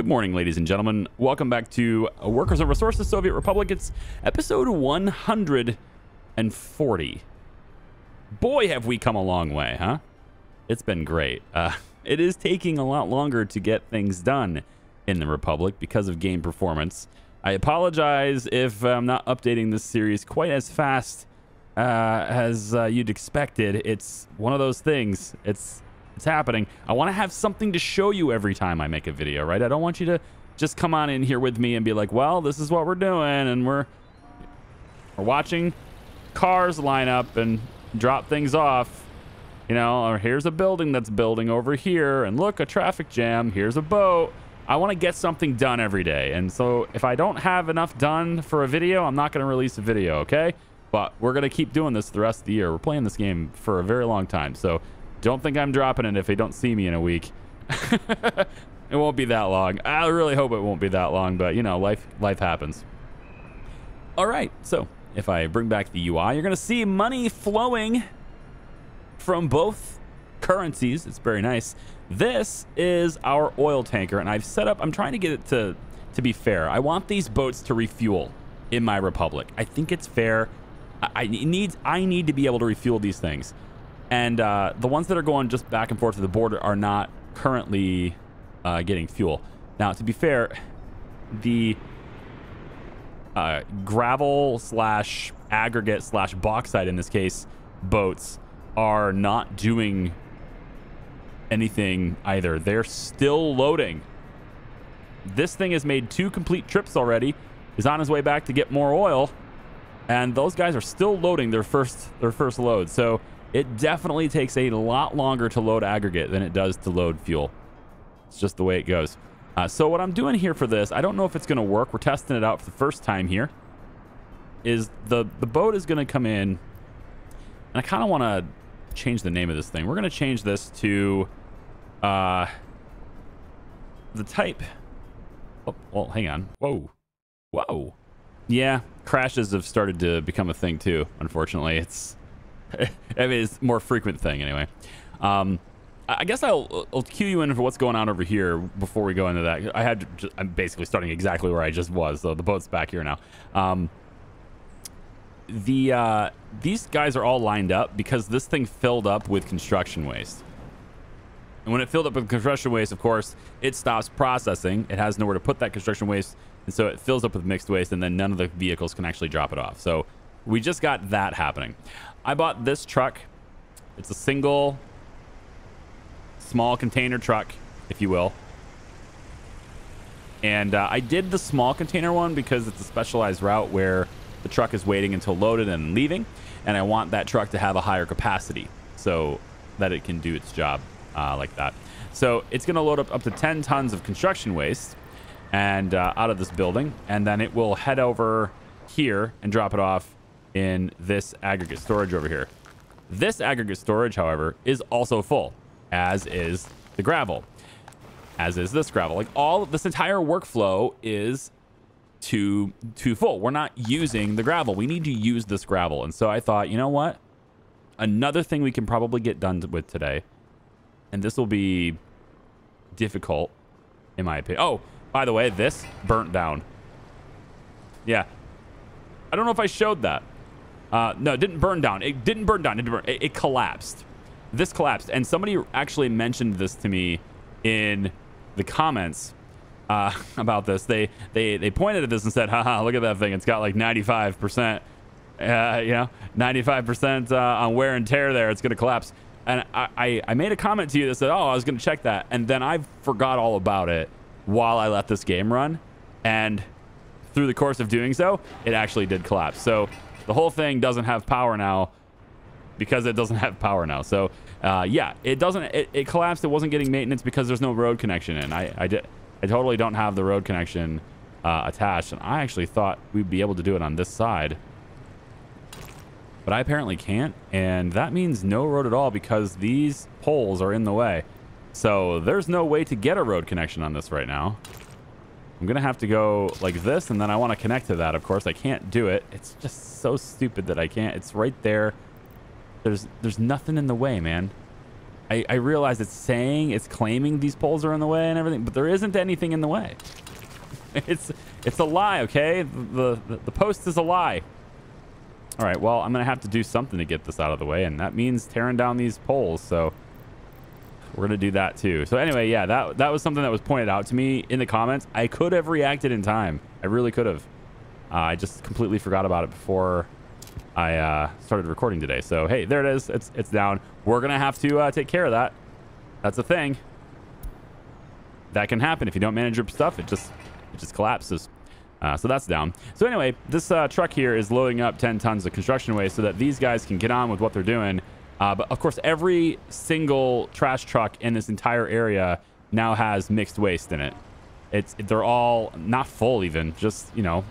Good morning, ladies and gentlemen. Welcome back to Workers and Resources Soviet Republic. It's episode 140. Boy, have we come a long way, huh? It's been great. It is taking a lot longer to get things done in the Republic because of game performance. I apologize if I'm not updating this series quite as fast as you'd expected. It's one of those things. It's happening. I want to have something to show you every time I make a video, right? I don't want you to just come on in here with me and be like, well, this is what we're doing, and we're watching cars line up and drop things off, you know, or here's a building that's building over here, and look, a traffic jam, here's a boat. I want to get something done every day, and so if I don't have enough done for a video, I'm not going to release a video, okay? But we're going to keep doing this the rest of the year. We're playing this game for a very long time, so don't think I'm dropping it if they don't see me in a week. It won't be that long. I really hope it won't be that long, but you know, life happens. All right, so if I bring back the UI, you're going to see money flowing from both currencies. It's very nice. This is our oil tanker, and I've set up, I'm trying to get it to be fair. I want these boats to refuel in my Republic. I think it's fair. I need to be able to refuel these things. And the ones that are going just back and forth to the border are not currently getting fuel. Now, to be fair, the gravel slash aggregate slash bauxite, in this case, boats are not doing anything either. They're still loading. This thing has made 2 complete trips already, is on his way back to get more oil, and those guys are still loading their first load. So it definitely takes a lot longer to load aggregate than it does to load fuel. It's just the way it goes. So what I'm doing here for this, I don't know if it's going to work. We're testing it out for the first time here. Is the boat is going to come in, and I kind of want to change the name of this thing. We're going to change this to the type. Oh, well, hang on. Whoa. Yeah, crashes have started to become a thing too. Unfortunately, it's I mean, it's a more frequent thing anyway. I guess I'll cue you in for what's going on over here before we go into that. I'm basically starting exactly where I just was, so the boat's back here now. These guys are all lined up because this thing filled up with construction waste. And when it filled up with construction waste, of course, it stops processing. It has nowhere to put that construction waste, and so it fills up with mixed waste, and then none of the vehicles can actually drop it off. So we just got that happening. I bought this truck. It's a single small container truck, if you will. And I did the small container one because it's a specialized route where the truck is waiting until loaded and leaving. And I want that truck to have a higher capacity so that it can do its job like that. So it's going to load up to 10 tons of construction waste and out of this building. And then it will head over here and drop it off in this aggregate storage over here. This aggregate storage, however, is also full, as is the gravel, as is this gravel. Like, all of this entire workflow is too full. We're not using the gravel. We need to use this gravel. And so I thought, you know what? Another thing we can probably get done with today, and this will be difficult in my opinion. Oh, by the way, this burnt down. Yeah. I don't know if I showed that. No, it didn't burn down. It didn't burn down. It collapsed. This collapsed. And somebody actually mentioned this to me in the comments about this. They pointed at this and said, haha, look at that thing. It's got like 95%, you know, 95% on wear and tear there. It's going to collapse. And I made a comment to you that said, oh, I was going to check that. And then I forgot all about it while I let this game run. And through the course of doing so, it actually did collapse. So the whole thing doesn't have power now because it doesn't have power now. So yeah, it collapsed. It wasn't getting maintenance because there's no road connection in. I totally don't have the road connection attached, and I actually thought we'd be able to do it on this side, but I apparently can't, and that means no road at all because these poles are in the way. So there's no way to get a road connection on this right now. I'm gonna have to go like this, and then I want to connect to that. Of course, I can't do it. It's just so stupid that I can't. It's right there. There's nothing in the way, man. I realize it's claiming these poles are in the way and everything, but there isn't anything in the way. It's a lie, okay? The post is a lie. All right, well, I'm gonna have to do something to get this out of the way, and that means tearing down these poles. So we're gonna do that too. So anyway, yeah, that was something that was pointed out to me in the comments. I could have reacted in time. I really could have. I just completely forgot about it before I started recording today. So hey, there it is. It's down. We're gonna have to take care of that. That's a thing that can happen if you don't manage your stuff. It just collapses. So that's down. So anyway, this truck here is loading up 10 tons of construction waste so that these guys can get on with what they're doing. But of course, every single trash truck in this entire area now has mixed waste in it. They're all not full even, just, you know,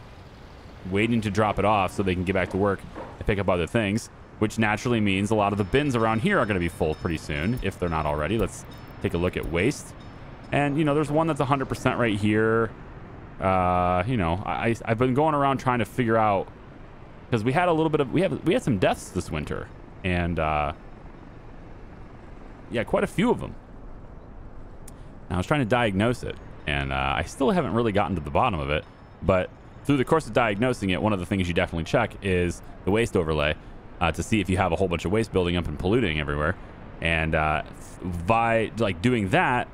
waiting to drop it off so they can get back to work and pick up other things, which naturally means a lot of the bins around here are going to be full pretty soon, if they're not already. Let's take a look at waste. And, you know, there's one that's 100% right here. You know, I've been going around trying to figure out, because we had a little bit of, we had some deaths this winter, and yeah, quite a few of them. And I was trying to diagnose it, and I still haven't really gotten to the bottom of it, but through the course of diagnosing it, one of the things you definitely check is the waste overlay to see if you have a whole bunch of waste building up and polluting everywhere. And by like doing that,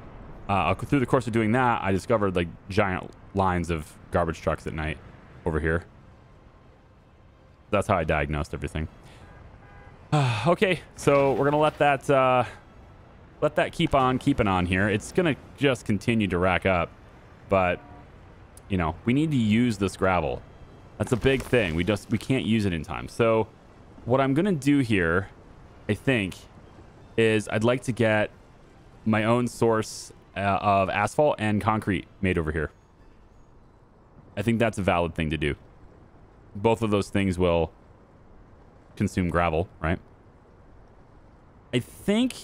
through the course of doing that, I discovered like giant lines of garbage trucks at night over here. That's how I diagnosed everything. Okay, so we're gonna let that keep on keeping on here. It's gonna just continue to rack up, but you know, we need to use this gravel. That's a big thing. We can't use it in time. So what I'm gonna do here, I think, is I'd like to get my own source of asphalt and concrete made over here. I think that's a valid thing to do. Both of those things will consume gravel, right? I think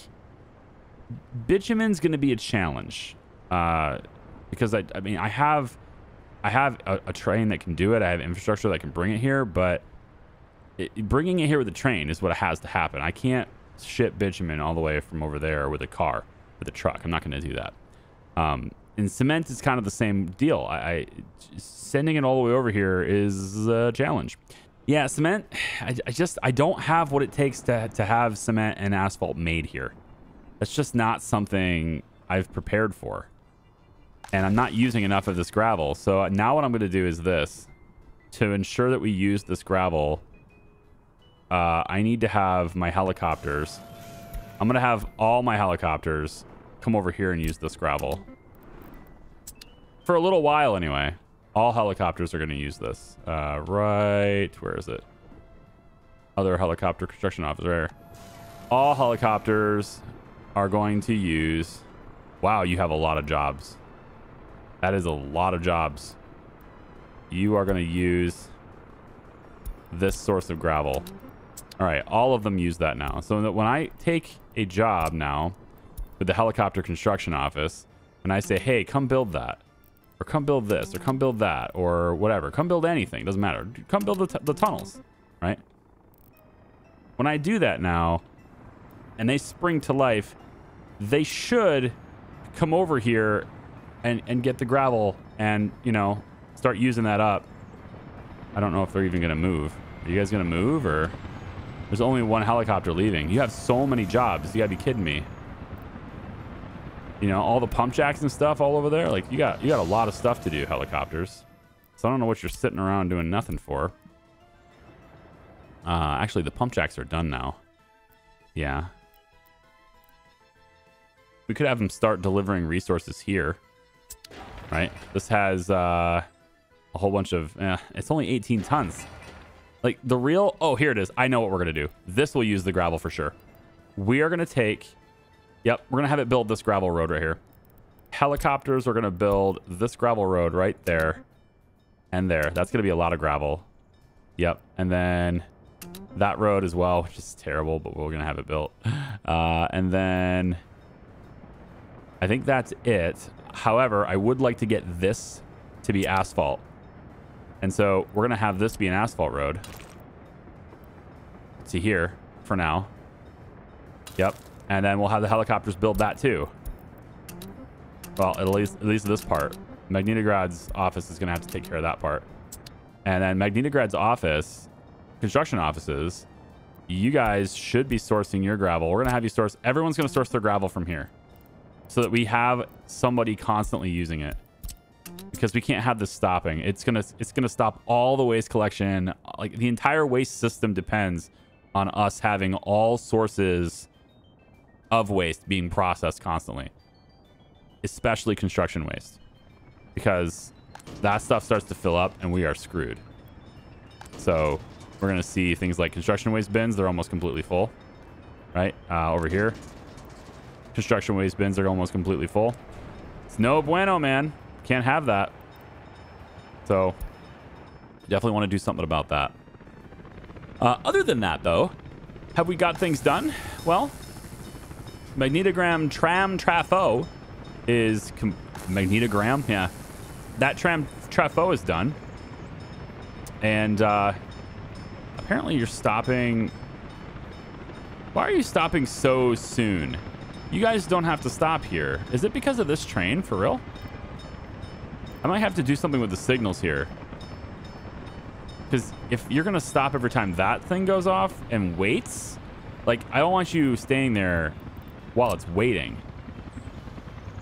bitumen's going to be a challenge because I mean, I have a train that can do it. I have infrastructure that can bring it here, but bringing it here with a train is what has to happen. I can't ship bitumen all the way from over there with a car, with a truck. I'm not going to do that. And cement is kind of the same deal. Sending it all the way over here is a challenge. Yeah, cement, I don't have what it takes to have cement and asphalt made here. That's just not something I've prepared for. And I'm not using enough of this gravel. So now what I'm going to do is this. To ensure that we use this gravel, I need to have my helicopters. I'm going to have all my helicopters come over here and use this gravel. For a little while anyway. All helicopters are going to use this. Right, where is it? Other helicopter construction office right here. All helicopters are going to use... Wow, you have a lot of jobs. That is a lot of jobs. You are going to use this source of gravel. All right, all of them use that now. So that when I take a job now with the helicopter construction office and I say, hey, come build that, or come build this, or come build that, or whatever, come build anything, doesn't matter. Come build the tunnels, right? When I do that now and they spring to life, they should come over here and get the gravel and, you know, start using that up. I don't know if they're even going to move. Are you guys going to move, or there's only one helicopter leaving? You have so many jobs. You got to be kidding me. You know, all the pump jacks and stuff all over there. Like, you got a lot of stuff to do, helicopters. So I don't know what you're sitting around doing nothing for. Actually, the pump jacks are done now. Yeah. We could have them start delivering resources here. Right? This has a whole bunch of... it's only 18 tons. Like, the real... Oh, here it is. I know what we're going to do. This will use the gravel for sure. We are going to take... Yep, we're going to have it build this gravel road right here. Helicopters are going to build this gravel road right there and there. That's going to be a lot of gravel. Yep, and then that road as well, which is terrible, but we're going to have it built. And then I think that's it. However, I would like to get this to be asphalt. And so we're going to have this be an asphalt road to here for now. Yep. And then we'll have the helicopters build that too. Well, at least this part. Magnitograd's office is going to have to take care of that part. And then Magnitograd's office, construction offices, you guys should be sourcing your gravel. We're going to have you source. Everyone's going to source their gravel from here so that we have somebody constantly using it, because we can't have this stopping. It's going to stop all the waste collection. Like, the entire waste system depends on us having all sources of waste being processed constantly, especially construction waste, because that stuff starts to fill up and we are screwed. So we're going to see things like construction waste bins. They're almost completely full, right? Over here, construction waste bins are almost completely full. It's no bueno, man. Can't have that. So definitely want to do something about that. Other than that, though, have we got things done? Well, Magnetogram Tram Trafo is... Magnetogram? Yeah. That Tram Trafo is done. And apparently you're stopping... Why are you stopping so soon? You guys don't have to stop here. Is it because of this train, for real? I might have to do something with the signals here. Because if you're going to stop every time that thing goes off and waits, like, I don't want you staying there while it's waiting.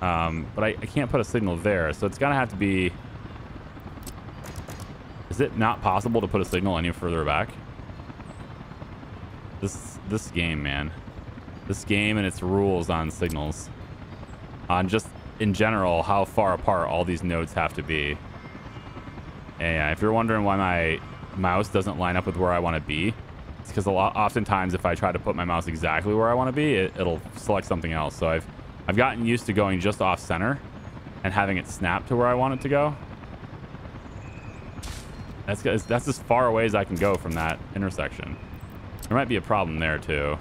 But I can't put a signal there, so it's going to have to be... Is it not possible to put a signal any further back? This game, man. This game and its rules on signals. On just, in general, how far apart all these nodes have to be. And yeah, if you're wondering why my mouse doesn't line up with where I want to be, it's because oftentimes if I try to put my mouse exactly where I want to be, it'll select something else. So I've gotten used to going just off center and having it snap to where I want it to go. That's as far away as I can go from that intersection. There might be a problem there too.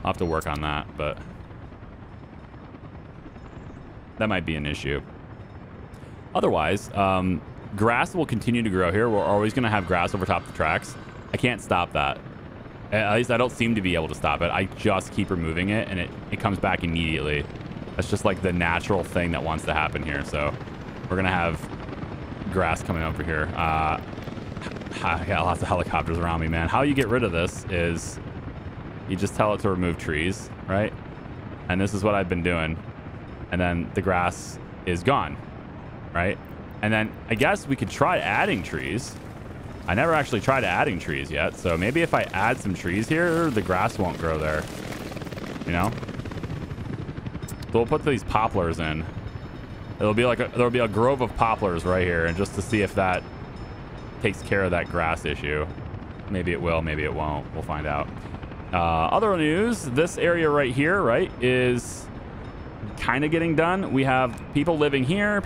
I'll have to work on that, but that might be an issue. Otherwise, grass will continue to grow here. We're always going to have grass over top of the tracks. I can't stop that. At least I don't seem to be able to stop it. I just keep removing it, and it comes back immediately. That's just like the natural thing that wants to happen here. So we're going to have grass coming over here. I got lots of helicopters around me, man. How you get rid of this is you just tell it to remove trees, right? And this is what I've been doing. And then the grass is gone, right? And then I guess we could try adding trees. I never actually tried adding trees yet. So maybe if I add some trees here, the grass won't grow there, you know? So we'll put these poplars in. It'll be like there'll be a grove of poplars right here, and just to see if that takes care of that grass issue. Maybe it will, maybe it won't. We'll find out. Other news, this area right here, right, is kind of getting done. We have people living here, and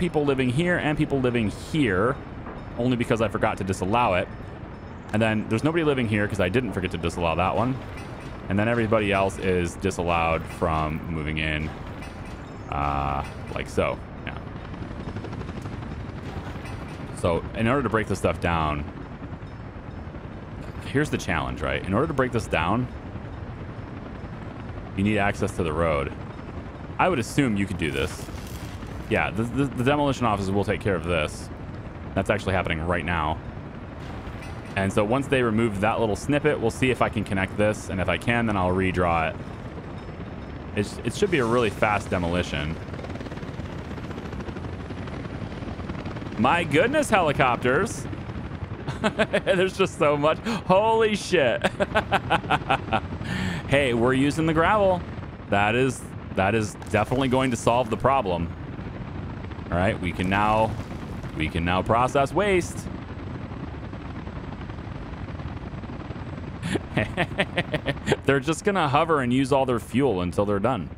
people living here, only because I forgot to disallow it. And then there's nobody living here because I didn't forget to disallow that one. And then everybody else is disallowed from moving in, like so. Yeah. So in order to break this stuff down, here's the challenge, right? In order to break this down, you need access to the road. I would assume you could do this. Yeah, the demolition officers will take care of this. That's actually happening right now. And so once they remove that little snippet, we'll see if I can connect this. And if I can, then I'll redraw it. It should be a really fast demolition. My goodness, helicopters. There's just so much. Holy shit. Hey, we're using the gravel. That is definitely going to solve the problem. All right, we can now process waste. They're just gonna hover and use all their fuel until they're done.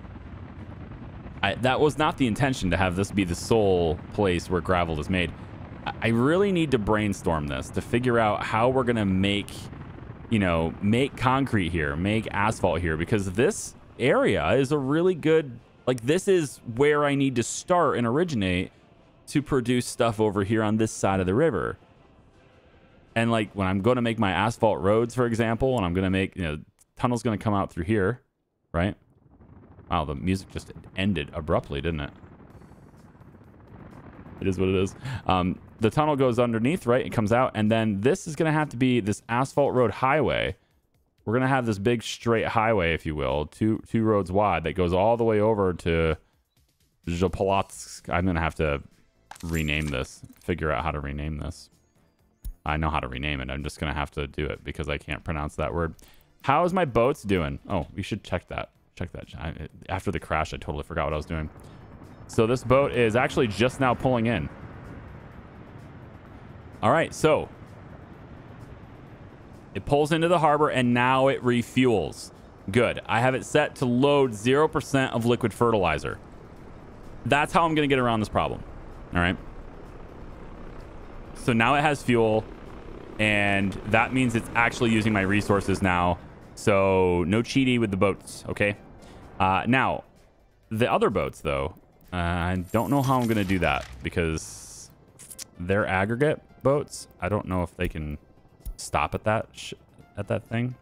That was not the intention to have this be the sole place where gravel is made. I really need to brainstorm this to figure out how we're gonna make concrete here, make asphalt here, because this area is a really good, like, this is where I need to start and originate to produce stuff over here on this side of the river. And like when I'm going to make my asphalt roads, for example, and I'm going to make, tunnel's going to come out through here, right? Wow, the music just ended abruptly, didn't it? It is what it is. The tunnel goes underneath, right? It comes out, and then this is going to have to be this asphalt road highway. We're going to have this big straight highway, if you will, two roads wide that goes all the way over to Zhopolotsk. I'm going to have to rename this, figure out how to rename this. I know how to rename it. I'm just going to have to do it because I can't pronounce that word. How is my boats doing? Oh, we should check that. Check that. After the crash, I totally forgot what I was doing. So this boat is actually just now pulling in. All right, so it pulls into the harbor and now it refuels. Good. I have it set to load 0% of liquid fertilizer. That's how I'm going to get around this problem. All right. So now it has fuel, and that means it's actually using my resources now. So no cheating with the boats, okay? Now, the other boats, though, I don't know how I'm going to do that because they're aggregate boats. I don't know if they can stop at that thing,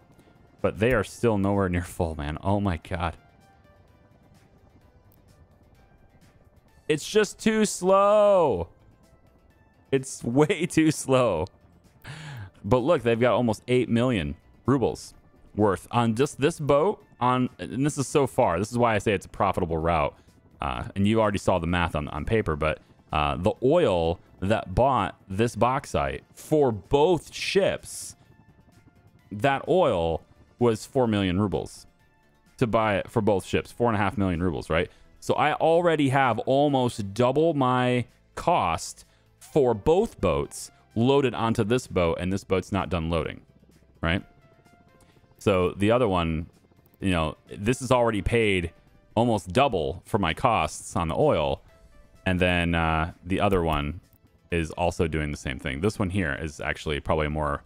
but they are still nowhere near full, man. Oh my God. It's just too slow. It's way too slow. But look, they've got almost 8 million rubles worth on just this boat. And this is so far. This is why I say it's a profitable route. And you already saw the math on paper, but the oil that bought this bauxite for both ships, that oil was 4 million rubles to buy it for both ships. 4.5 million rubles, right? So I already have almost double my cost for both boats loaded onto this boat, and this boat's not done loading, right? So the other one, you know, this is already paid almost double for my costs on the oil, and then the other one is also doing the same thing. This one here is actually probably more.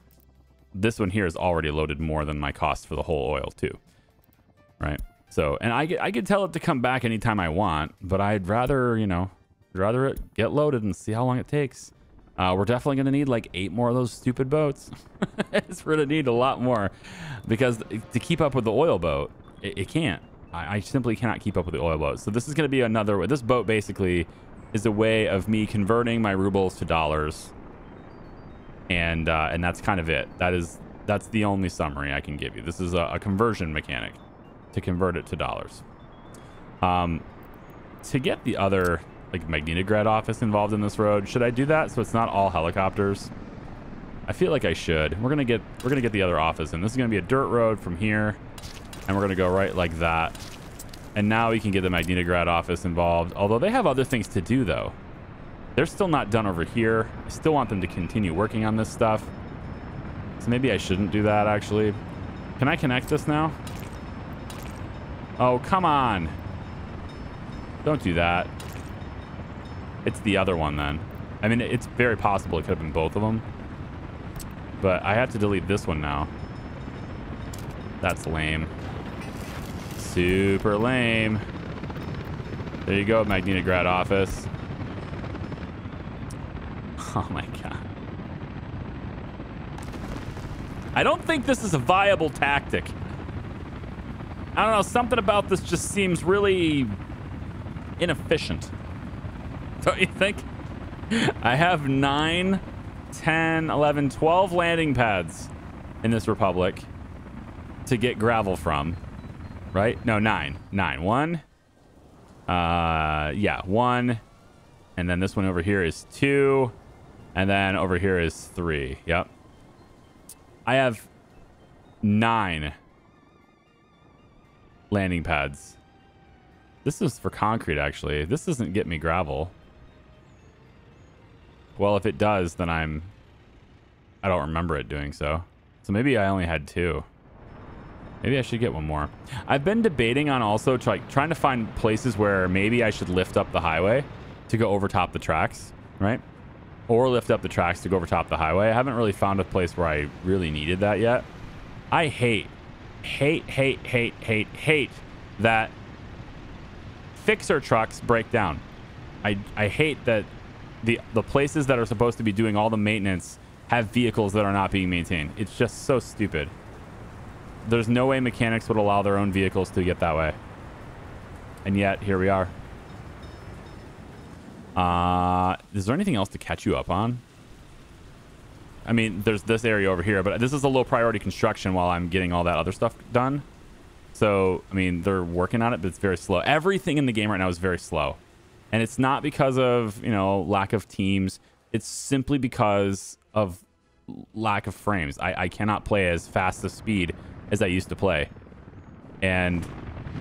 This one here is already loaded more than my cost for the whole oil too, right? So, and I could tell it to come back anytime I want, but I'd rather, you know, rather it get loaded and see how long it takes. We're definitely going to need like 8 more of those stupid boats. It's going to need a lot more because to keep up with the oil boat, it can't. I simply cannot keep up with the oil boat. So this is going to be another. This boat basically is a way of me converting my rubles to dollars, and that's kind of it. That's the only summary I can give you. This is a conversion mechanic to convert it to dollars. To get the other like Magnitograd office involved in this road, should I do that so it's not all helicopters? I feel like I should. We're gonna get the other office, and this is gonna be a dirt road from here, and we're gonna go right like that. And now we can get the Magnitograd office involved. Although they have other things to do though. They're still not done over here. I still want them to continue working on this stuff. So maybe I shouldn't do that actually. Can I connect this now? Oh, come on. Don't do that. It's the other one then. I mean, it's very possible it could have been both of them. But I have to delete this one now. That's lame. Super lame. There you go, Magnitograd office. Oh my God. I don't think this is a viable tactic. I don't know, something about this just seems really inefficient. Don't you think? I have 9, 10, 11, 12 landing pads in this republic to get gravel from, right? No, 9. 9. 1. Yeah, 1. And then this one over here is 2. And then over here is 3. Yep. I have 9 landing pads. This is for concrete, actually. This doesn't get me gravel. Well, if it does, then I don't remember it doing so. So maybe I only had 2. Maybe I should get one more. I've been debating on also trying to find places where maybe I should lift up the highway to go over top the tracks, right? Or lift up the tracks to go over top the highway. I haven't really found a place where I really needed that yet. I hate that fixer trucks break down. I hate that the places that are supposed to be doing all the maintenance have vehicles that are not being maintained. It's just so stupid. There's no way mechanics would allow their own vehicles to get that way. And yet, here we are. Is there anything else to catch you up on? I mean, there's this area over here, but this is a low priority construction while I'm getting all that other stuff done. So, I mean, they're working on it, but it's very slow. Everything in the game right now is very slow. And it's not because of, you know, lack of teams. It's simply because of lack of frames. I cannot play as fast a speed as I used to play. And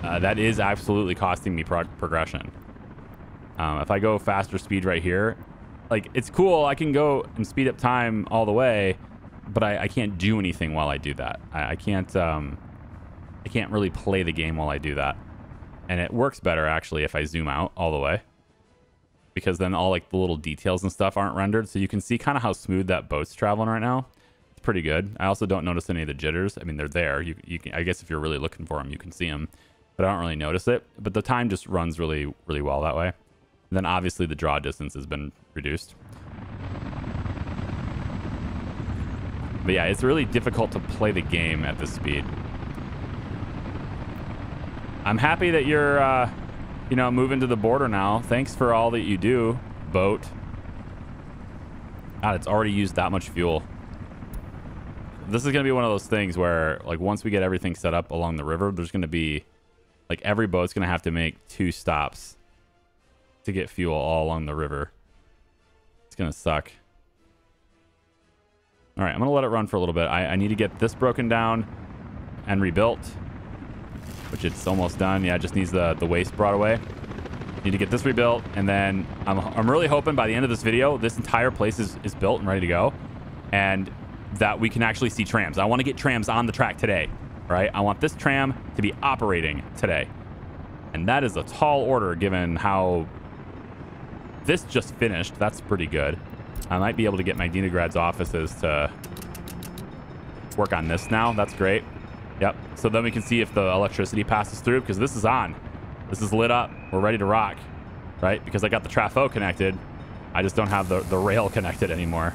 that is absolutely costing me progression. If I go faster speed right here, like, it's cool. I can go and speed up time all the way, but I can't do anything while I do that. I can't really play the game while I do that. And it works better, actually, if I zoom out all the way, because then all, like, the little details and stuff aren't rendered. So you can see kind of how smooth that boat's traveling right now. It's pretty good. I also don't notice any of the jitters. I mean, they're there. You can, I guess if you're really looking for them, you can see them, but I don't really notice it. But the time just runs really, really well that way. And then obviously the draw distance has been reduced. But yeah, it's really difficult to play the game at this speed. I'm happy that you're, you know, moving to the border now. Thanks for all that you do, boat. God, it's already used that much fuel. This is going to be one of those things where, like, once we get everything set up along the river, there's going to be, like, every boat's going to have to make 2 stops to get fuel all along the river. It's going to suck. All right, I'm going to let it run for a little bit. I need to get this broken down and rebuilt, which it's almost done. Yeah, it just needs the waste brought away. Need to get this rebuilt, and then I'm really hoping by the end of this video, this entire place is built and ready to go, and that we can actually see trams. I want to get trams on the track today, right? I want this tram to be operating today. And that is a tall order given how this just finished. That's pretty good. I might be able to get Magnitograd's offices to work on this now. That's great. Yep. So then we can see if the electricity passes through, because this is on. This is lit up. We're ready to rock, right? Because I got the trafo connected. I just don't have the rail connected anymore.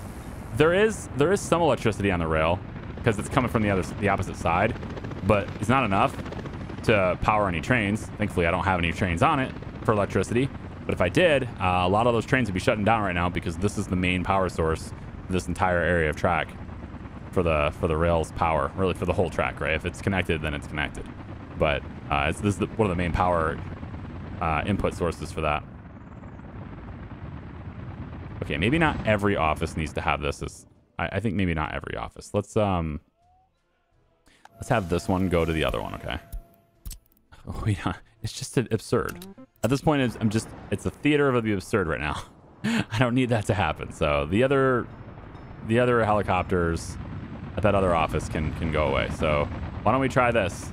There is some electricity on the rail because it's coming from the opposite side, but it's not enough to power any trains. Thankfully, I don't have any trains on it for electricity. But if I did, a lot of those trains would be shutting down right now because this is the main power source for this entire area of track for the rail's power, really for the whole track, right? If it's connected, then it's connected. But this is one of the main power input sources for that. Okay, maybe not every office needs to have this. I think maybe not every office. Let's have this one go to the other one, okay? Oh, yeah. It's just absurd. At this point, it's a theater of the absurd right now. I don't need that to happen. So the other helicopters at that other office can go away. So why don't we try this?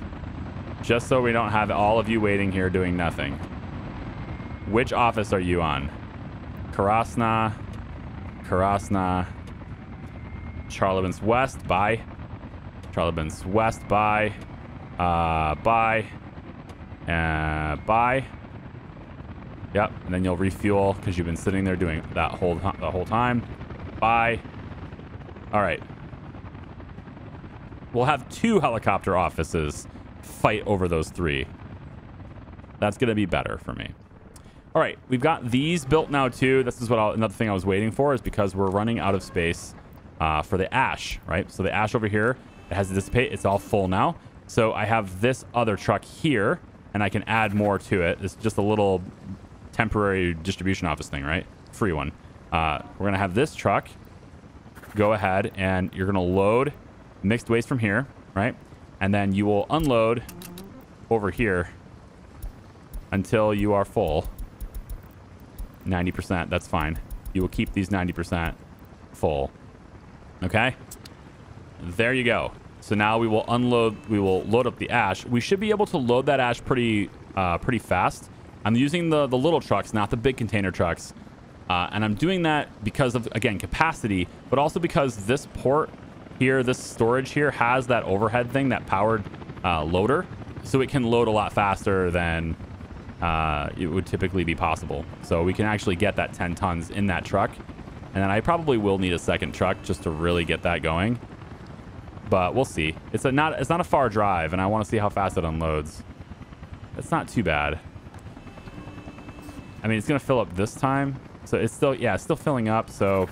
Just so we don't have all of you waiting here doing nothing. Which office are you on? Krasna, Charlevins West, bye. Charlevins West, bye. Bye. Bye. Yep, and then you'll refuel because you've been sitting there doing that the whole time. Bye. All right. We'll have 2 helicopter offices fight over those 3. That's going to be better for me. All right, we've got these built now too. This is another thing I was waiting for, is because we're running out of space for the ash, right? So the ash over here, it has to dissipate. It's all full now. So I have this other truck here, and I can add more to it. It's just a little temporary distribution office thing, right? Free one. We're going to have this truck go ahead, and you're going to load mixed waste from here, right? And then you will unload over here until you are full. 90%, that's fine. You will keep these 90% full. Okay? There you go. So now we will load up the ash. We should be able to load that ash pretty fast. I'm using the little trucks, not the big container trucks. And I'm doing that because of, again, capacity, but also because this port here, this storage here, has that overhead thing, that powered loader. So it can load a lot faster than it would typically be possible. So we can actually get that 10 tons in that truck. And then I probably will need a second truck just to really get that going. But we'll see. It's not a far drive, and I want to see how fast it unloads. It's not too bad. I mean, it's going to fill up this time. So it's still, yeah, it's still filling up. So, all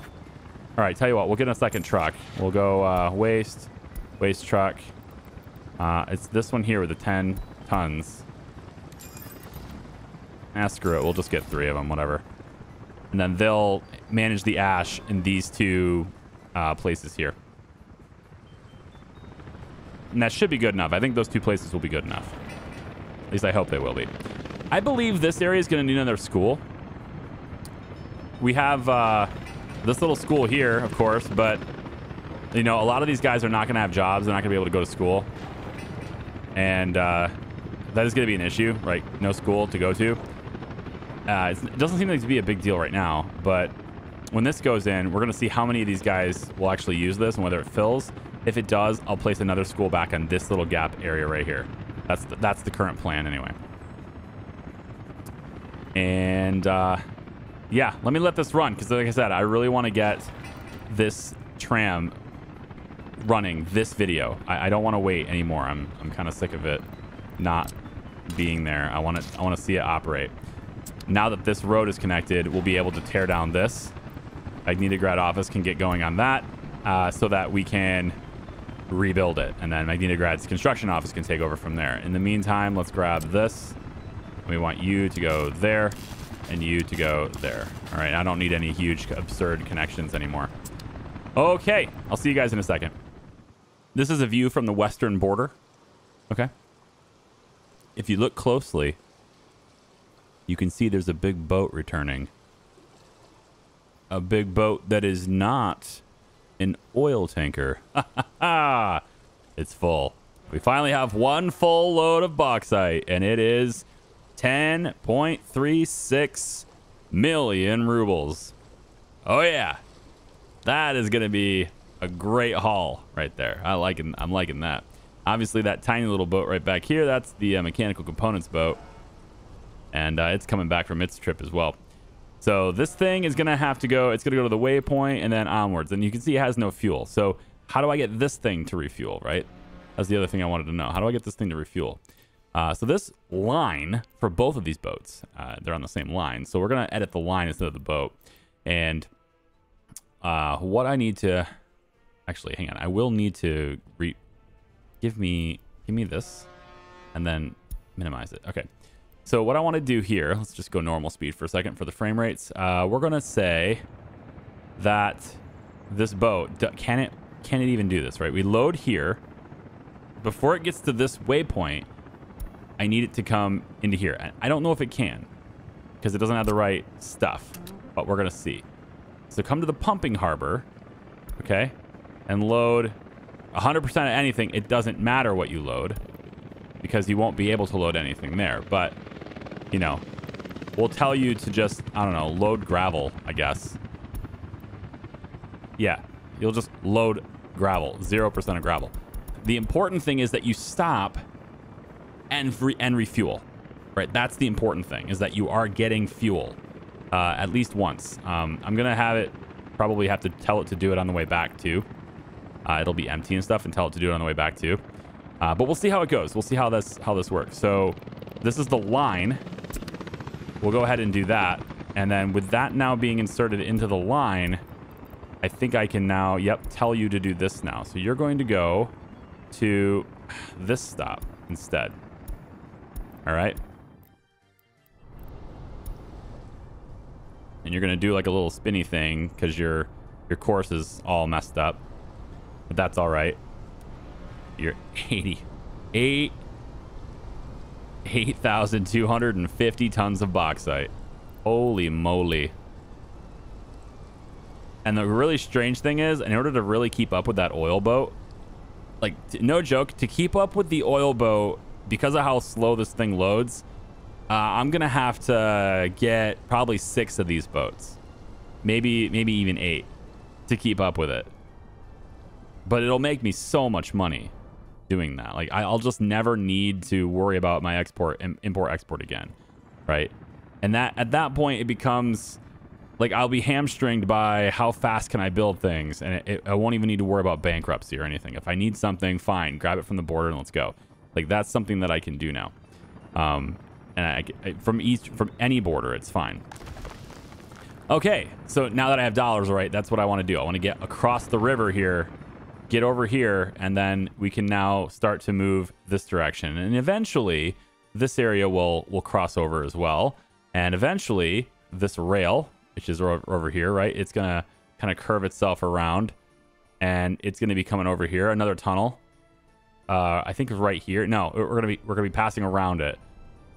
right, tell you what, we'll get a second truck. We'll go waste truck. It's this one here with the 10 tons. Screw it. We'll just get 3 of them, whatever. And then they'll manage the ash in these 2 places here. And that should be good enough. I think those 2 places will be good enough. At least I hope they will be. I believe this area is going to need another school. We have this little school here, of course, but, you know, a lot of these guys are not going to have jobs. They're not going to be able to go to school. And that is going to be an issue, right? No school to go to. It doesn't seem like to be a big deal right now, but when this goes in, we're going to see how many of these guys will actually use this and whether it fills. If it does, I'll place another school back on this little gap area right here. That's the current plan anyway. And yeah, let me let this run because, like I said, I really want to get this tram running this video. I don't want to wait anymore. I'm kind of sick of it not being there. I want to see it operate. Now that this road is connected, we'll be able to tear down this. Magnetograd office can get going on that so that we can rebuild it. And then Magnetograd's construction office can take over from there. In the meantime, let's grab this. We want you to go there and you to go there. All right, I don't need any huge, absurd connections anymore. Okay, I'll see you guys in a second. This is a view from the western border. Okay. If you look closely, you can see there's a big boat returning. A big boat that is not an oil tanker. It's full. We finally have one full load of bauxite, and it is 10.36 million rubles. Oh yeah, that is gonna be a great haul right there. I'm liking that. Obviously, that tiny little boat right back here, that's the mechanical components boat, and it's coming back from its trip as well. So this thing is gonna have to go. It's gonna go to the waypoint and then onwards, and you can see it has no fuel. So how do I get this thing to refuel? Right, that's the other thing I wanted to know. How do I get this thing to refuel? So this line for both of these boats, they're on the same line. So we're going to edit the line instead of the boat. And what I need to... Actually, hang on. I will need to... Give me this. And then minimize it. Okay. So what I want to do here... Let's just go normal speed for a second for the frame rates. We're going to say that this boat... Can it even do this, right? We load here. Before it gets to this waypoint... I need it to come into here. I don't know if it can because it doesn't have the right stuff, but we're going to see. So come to the pumping harbor, okay, and load 100% of anything. It doesn't matter what you load because you won't be able to load anything there. But, you know, we'll tell you to just, I don't know, load gravel, I guess. Yeah, you'll just load gravel, 0% of gravel. The important thing is that you stop and refuel, right? That's the important thing, is that you are getting fuel at least once. I'm gonna have it probably have to tell it to do it on the way back too. It'll be empty and stuff and tell it to do it on the way back too. But we'll see how it goes. We'll see how this works. So this is the line. We'll go ahead and do that, and then with that now being inserted into the line, I think I can now, yep, tell you to do this now. So you're going to go to this stop instead. All right. And you're going to do like a little spinny thing because your course is all messed up. But that's all right. You're 8,250 tons of bauxite. Holy moly. And the really strange thing is, in order to really keep up with that oil boat, like, no joke, to keep up with the oil boat, because of how slow this thing loads, I'm gonna have to get probably 6 of these boats, maybe even 8, to keep up with it. But it'll make me so much money doing that. Like, I'll just never need to worry about my import-export again, right? And that at that point it becomes like I'll be hamstringed by how fast can I build things, and I won't even need to worry about bankruptcy or anything. If I need something, fine, grab it from the border and let's go. Like, that's something that I can do now. And from any border, it's fine. Okay, so now that I have dollars, right, that's what I want to do. I want to get across the river here, get over here, and then we can now start to move this direction. And eventually, this area will cross over as well. And eventually, this rail, which is over here, right, it's going to kind of curve itself around. And it's going to be coming over here, another tunnel. I think right here. No, we're gonna be passing around it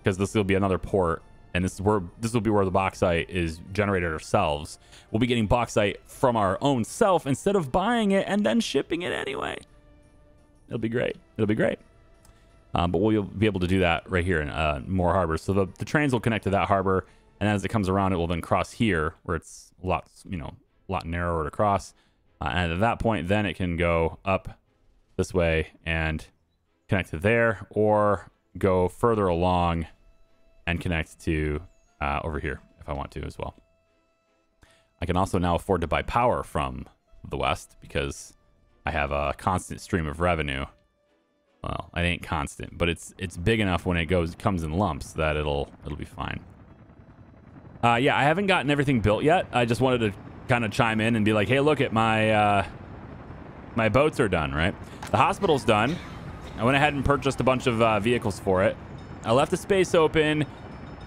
because this will be another port. And this will be where the bauxite is generated ourselves. We'll be getting bauxite from our own self instead of buying it and then shipping it anyway. It'll be great. It'll be great. But we'll be able to do that right here in Moore Harbor. So the trains will connect to that harbor, and as it comes around, it will then cross here, where it's a lot narrower to cross. And at that point, then it can go up this way and connect to there, or go further along and connect to over here if I want to as well. I can also now afford to buy power from the west because I have a constant stream of revenue. Well, it ain't constant, but it's big enough when it comes in lumps that it'll be fine. Yeah, I haven't gotten everything built yet. I just wanted to kind of chime in and be like, hey, look at my my boats are done, right? The hospital's done. I went ahead and purchased a bunch of vehicles for it. I left the space open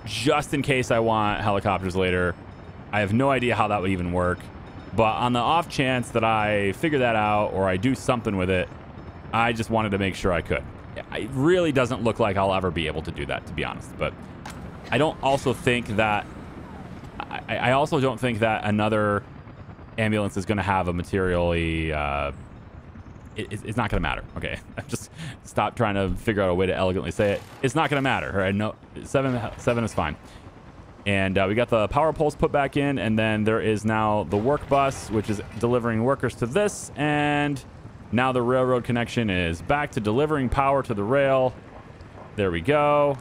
just in case I want helicopters later. I have no idea how that would even work, but on the off chance that I figure that out or I do something with it, I just wanted to make sure I could. It really doesn't look like I'll ever be able to do that, to be honest, but I don't also think that I also don't think that another ambulance is going to have a materially it's not going to matter. Okay, just stop trying to figure out a way to elegantly say it. It's not going to matter. All right, no, seven is fine. And we got the power poles put back in, and then there is now the work bus, which is delivering workers to this, and now the railroad connection is back to delivering power to the rail. There we go.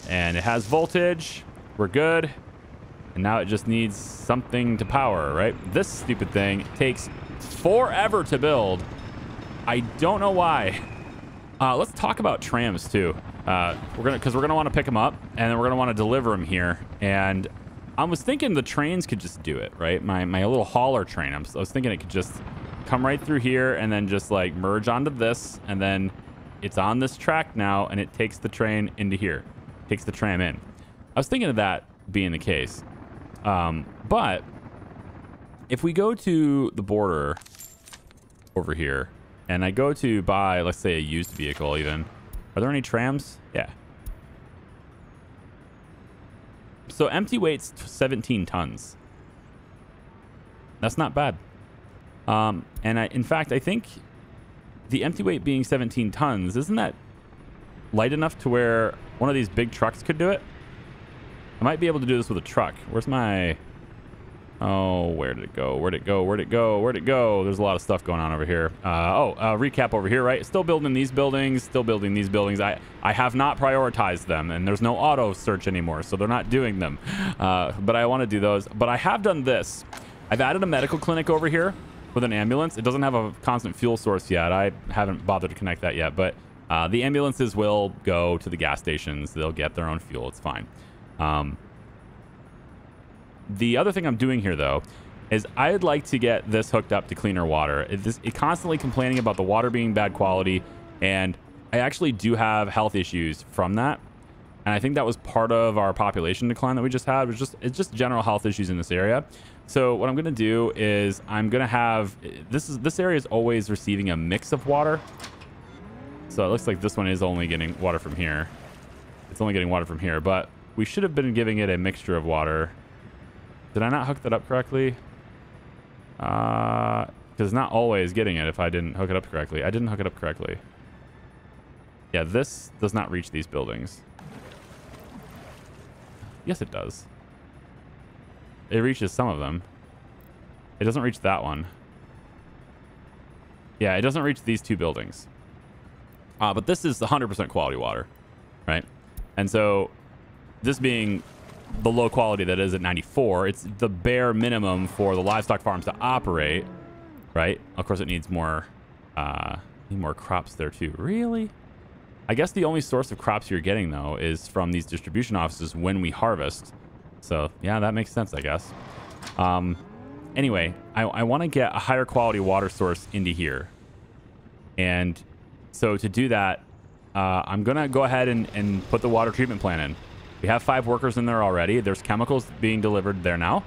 And it has voltage. We're good. And now it just needs something to power, right? This stupid thing takes forever to build. I don't know why. Let's talk about trams too. Because we're gonna want to pick them up, and then we're gonna want to deliver them here. And I was thinking the trains could just do it, right? My little hauler train. I was thinking it could just come right through here and then just like merge onto this, and then it's on this track now, and it takes the train into here, takes the tram in. I was thinking of that being the case, but if we go to the border over here and I go to buy, let's say, a used vehicle even, are there any trams? Yeah. So empty weight's 17 tons. That's not bad. And in fact, I think the empty weight being 17 tons, isn't that light enough to where one of these big trucks could do it? I might be able to do this with a truck. Where's my... Oh, where did it go? Where'd it go? Where'd it go? Where'd it go? There's a lot of stuff going on over here. Recap over here, right? Still building these buildings. Still building these buildings. I have not prioritized them, and there's no auto search anymore, so they're not doing them. But I want to do those. But I have done this. I've added a medical clinic over here with an ambulance. It doesn't have a constant fuel source yet. I haven't bothered to connect that yet, but the ambulances will go to the gas stations. They'll get their own fuel. It's fine. The other thing I'm doing here, though, is I'd like to get this hooked up to cleaner water. It's constantly complaining about the water being bad quality, and I actually do have health issues from that. And I think that was part of our population decline that we just had. It's just general health issues in this area. So what I'm going to do is I'm going to have... This area is always receiving a mix of water. So it looks like this one is only getting water from here. It's only getting water from here, but we should have been giving it a mixture of water. Did I not hook that up correctly? Because it's not always getting it if I didn't hook it up correctly. I didn't hook it up correctly. Yeah, this does not reach these buildings. Yes, it does. It reaches some of them. It doesn't reach that one. Yeah, it doesn't reach these two buildings. But this is 100% quality water, right? And so this being the low quality that is at 94, it's the bare minimum for the livestock farms to operate, right? Of course, it needs more crops there too. Really? I guess the only source of crops you're getting, though, is from these distribution offices when we harvest. So, yeah, that makes sense, I guess. Anyway, I want to get a higher quality water source into here. And so to do that, I'm going to go ahead and put the water treatment plant in. We have 5 workers in there already. There's chemicals being delivered there now.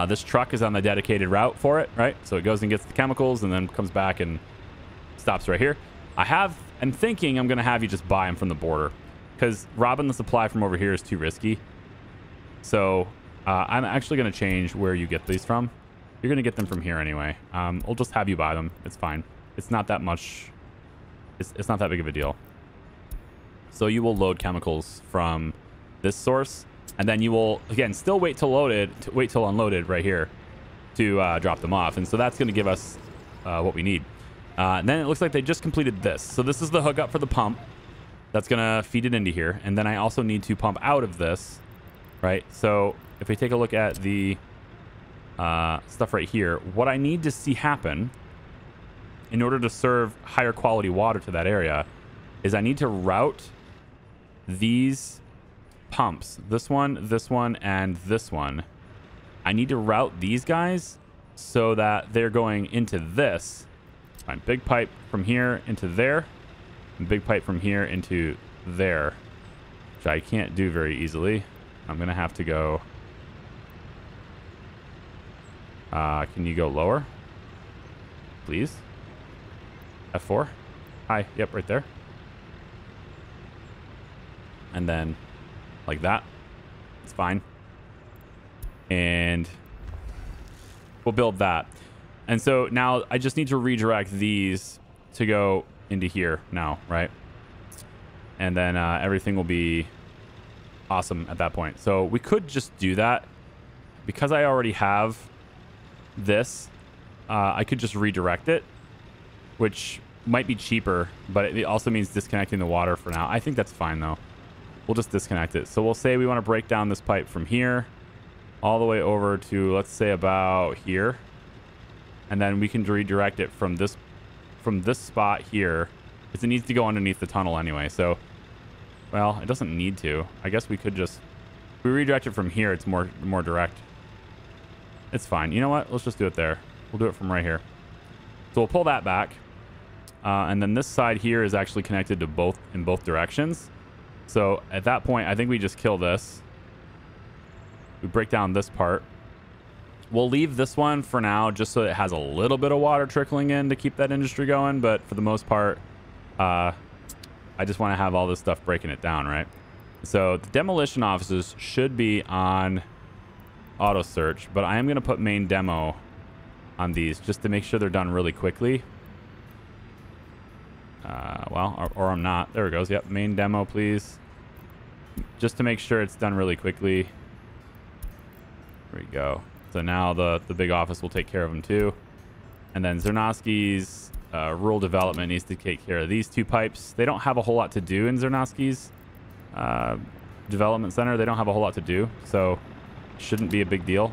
This truck is on the dedicated route for it, right? So it goes and gets the chemicals and then comes back and stops right here. I'm thinking I'm going to have you just buy them from the border because robbing the supply from over here is too risky. So I'm actually going to change where you get these from. You're going to get them from here anyway. I'll just have you buy them. It's fine. It's not that much. It's not that big of a deal. So you will load chemicals from this source, and then you will, again, still wait till loaded, wait till unloaded right here to drop them off. And so that's going to give us what we need. And then it looks like they just completed this. So this is the hookup for the pump. That's going to feed it into here. And then I also need to pump out of this, right? So if we take a look at the stuff right here, what I need to see happen in order to serve higher quality water to that area is I need to route these pumps, this one, and this one. I need to route these guys so that they're going into this. Fine, big pipe from here into there, and big pipe from here into there, which I can't do very easily. I'm gonna have to go. Can you go lower, please? F4. Hi. Yep, right there. And then like that. It's fine. And we'll build that. And so now I just need to redirect these to go into here now, right? And then everything will be awesome at that point. So we could just do that. Because I already have this, I could just redirect it, which might be cheaper, but it also means disconnecting the water for now. I think that's fine, though. We'll just disconnect it. So we'll say we want to break down this pipe from here all the way over to, let's say, about here. And then we can redirect it from this spot here, because it needs to go underneath the tunnel anyway. So, well, it doesn't need to. I guess we could just, if we redirect it from here, it's more direct. It's fine. You know what? Let's just do it there. We'll do it from right here. So we'll pull that back. And then this side here is actually connected to both in both directions. So at that point, I think we just kill this. We break down this part. We'll leave this one for now just so it has a little bit of water trickling in to keep that industry going. But for the most part, I just want to have all this stuff breaking it down, right? So the demolition offices should be on auto search, but I am going to put main demo on these just to make sure they're done really quickly. Well, or I'm not. There it goes. Yep, main demo, please. Just to make sure it's done really quickly. There we go. So now the big office will take care of them too. And then Zernowski's rural development needs to take care of these 2 pipes. They don't have a whole lot to do in Zernowski's development center. They don't have a whole lot to do, so shouldn't be a big deal.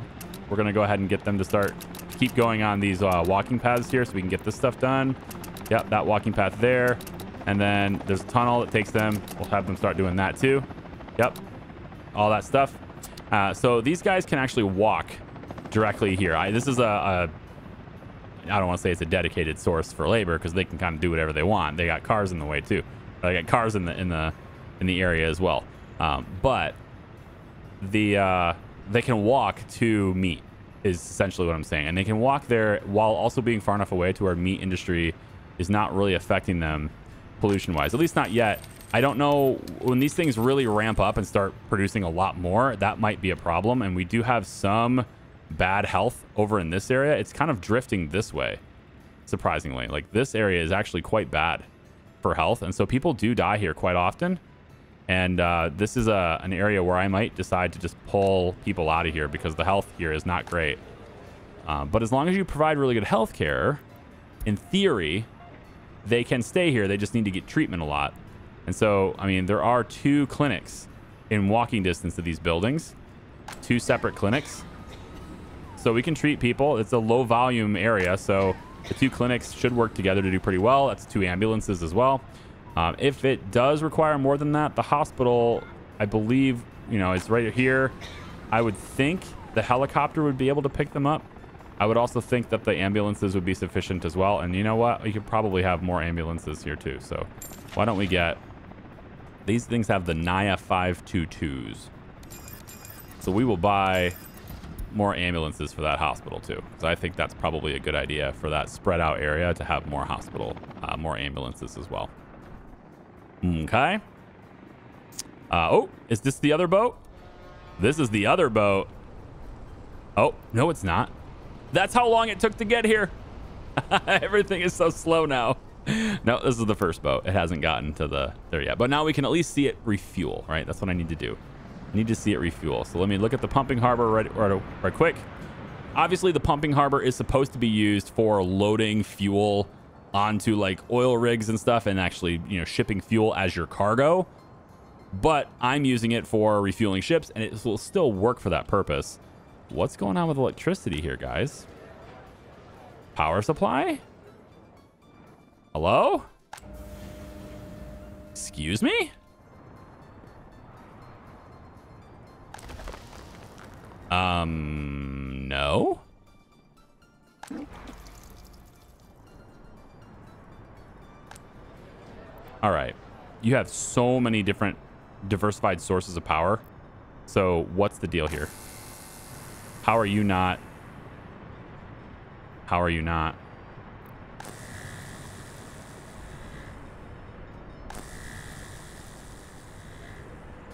We're going to go ahead and get them to keep going on these walking paths here so we can get this stuff done. Yep, that walking path there. And then there's a tunnel that takes them. We'll have them start doing that too. Yep, all that stuff. So these guys can actually walk directly here. This is I don't want to say it's a dedicated source for labor because they can kind of do whatever they want. They got cars in the way too. They got cars in the area as well. But they can walk to meat is essentially what I'm saying. And they can walk there while also being far enough away to where meat industry is not really affecting them pollution-wise. At least not yet. I don't know, when these things really ramp up and start producing a lot more, that might be a problem. And we do have some bad health over in this area. It's kind of drifting this way, surprisingly. Like, this area is actually quite bad for health. And so people do die here quite often. And this is an area where I might decide to just pull people out of here because the health here is not great. But as long as you provide really good health care, in theory, they can stay here. They just need to get treatment a lot. And so, I mean, there are 2 clinics in walking distance of these buildings, 2 separate clinics. So we can treat people. It's a low volume area. So the 2 clinics should work together to do pretty well. That's 2 ambulances as well. If it does require more than that, the hospital, I believe, you know, it's right here. I would think the helicopter would be able to pick them up. I would also think that the ambulances would be sufficient as well. And you know what? We could probably have more ambulances here too. So why don't we get... These things have the NIA 522s. So we will buy more ambulances for that hospital too. Because I think that's probably a good idea for that spread out area to have more hospital, more ambulances as well. Okay. Oh, is this the other boat? This is the other boat. Oh, no, it's not. That's how long it took to get here. Everything is so slow now. No, this is the first boat. It hasn't gotten to there yet. But now we can at least see it refuel, right? That's what I need to do. I need to see it refuel. So let me look at the pumping harbor right quick. Obviously, the pumping harbor is supposed to be used for loading fuel onto like oil rigs and stuff and actually, you know, shipping fuel as your cargo. But I'm using it for refueling ships and it will still work for that purpose. What's going on with electricity here, guys? Power supply? Hello? Excuse me? No? All right. You have so many different diversified sources of power. So what's the deal here? How are you not? How are you not?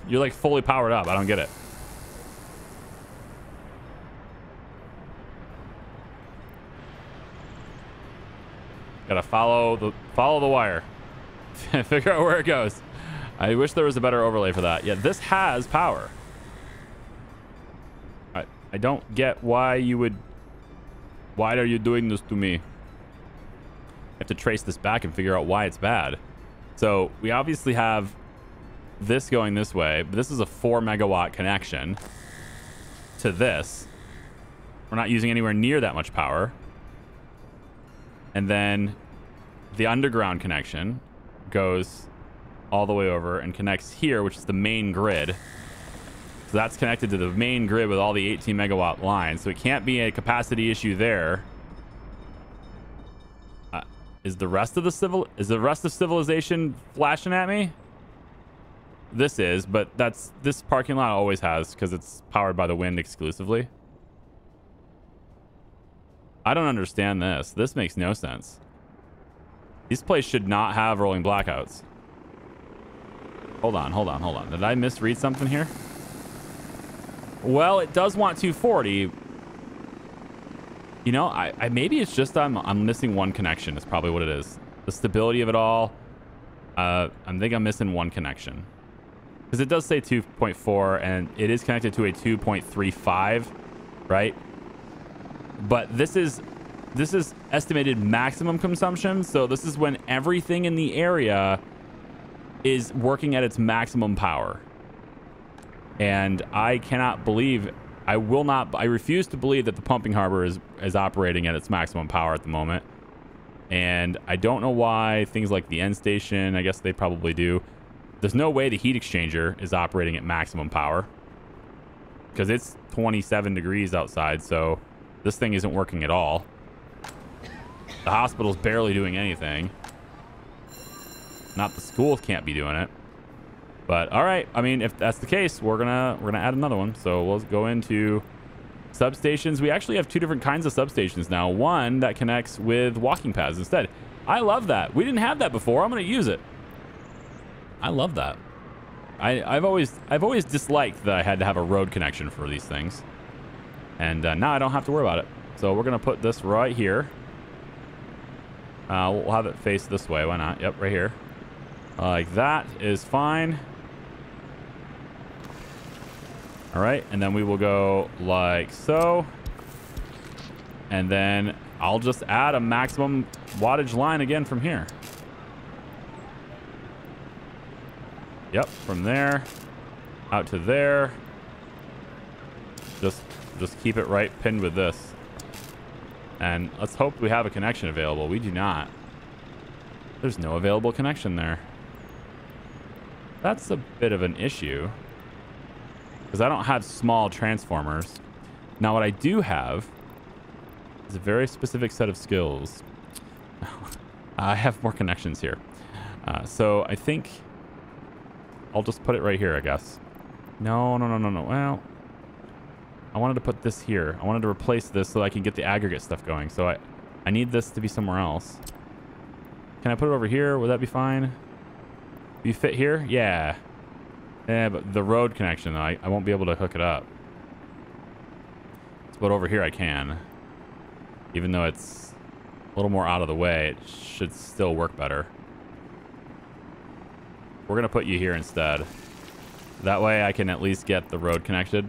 You're like fully powered up. I don't get it. Gotta follow the wire. Figure out where it goes. I wish there was a better overlay for that. Yeah, this has power. I don't get why you would... Why are you doing this to me? I have to trace this back and figure out why it's bad. So we obviously have this going this way, but this is a 4 megawatt connection to this. We're not using anywhere near that much power. And then the underground connection goes all the way over and connects here, which is the main grid. So that's connected to the main grid with all the 18 megawatt lines. So it can't be a capacity issue there. Is the rest of civilization flashing at me? This is, but this parking lot always has because it's powered by the wind exclusively. I don't understand this. This makes no sense. This place should not have rolling blackouts. Hold on. Did I misread something here? Well, it does want 240. You know, I maybe it's just I'm missing one connection is probably what it is. The stability of it all. I think I'm missing one connection. Because it does say 2.4 and it is connected to a 2.35, right? But this is estimated maximum consumption. So this is when everything in the area is working at its maximum power. And I cannot believe, I refuse to believe that the pumping harbor is operating at its maximum power at the moment. And I don't know why things like the end station, I guess they probably do. There's no way the heat exchanger is operating at maximum power because it's 27 degrees outside. So this thing isn't working at all. The hospital's barely doing anything. Not the schools can't be doing it. But all right, I mean, if that's the case, we're gonna add another one. So we'll go into substations. We actually have two different kinds of substations now. One that connects with walking paths instead. I love that. We didn't have that before. I'm gonna use it. I love that. I've always disliked that I had to have a road connection for these things, and now I don't have to worry about it. So we're gonna put this right here. We'll have it face this way. Why not? Yep, right here. Like that is fine. All right, and then we will go like so. And then I'll just add a maximum wattage line again from here. Yep, from there out to there. Just keep it right pinned with this. And let's hope we have a connection available. We do not. There's no available connection there. That's a bit of an issue because I don't have small transformers. Now, what I do have is a very specific set of skills. I have more connections here. So I think I'll just put it right here, I guess. No. Well, I wanted to put this here. I wanted to replace this so I can get the aggregate stuff going. So I need this to be somewhere else. Can I put it over here? Would that be fine? You fit here? Yeah. Yeah, but the road connection, though, I won't be able to hook it up. But over here I can. Even though it's a little more out of the way, it should still work better. We're going to put you here instead. That way I can at least get the road connected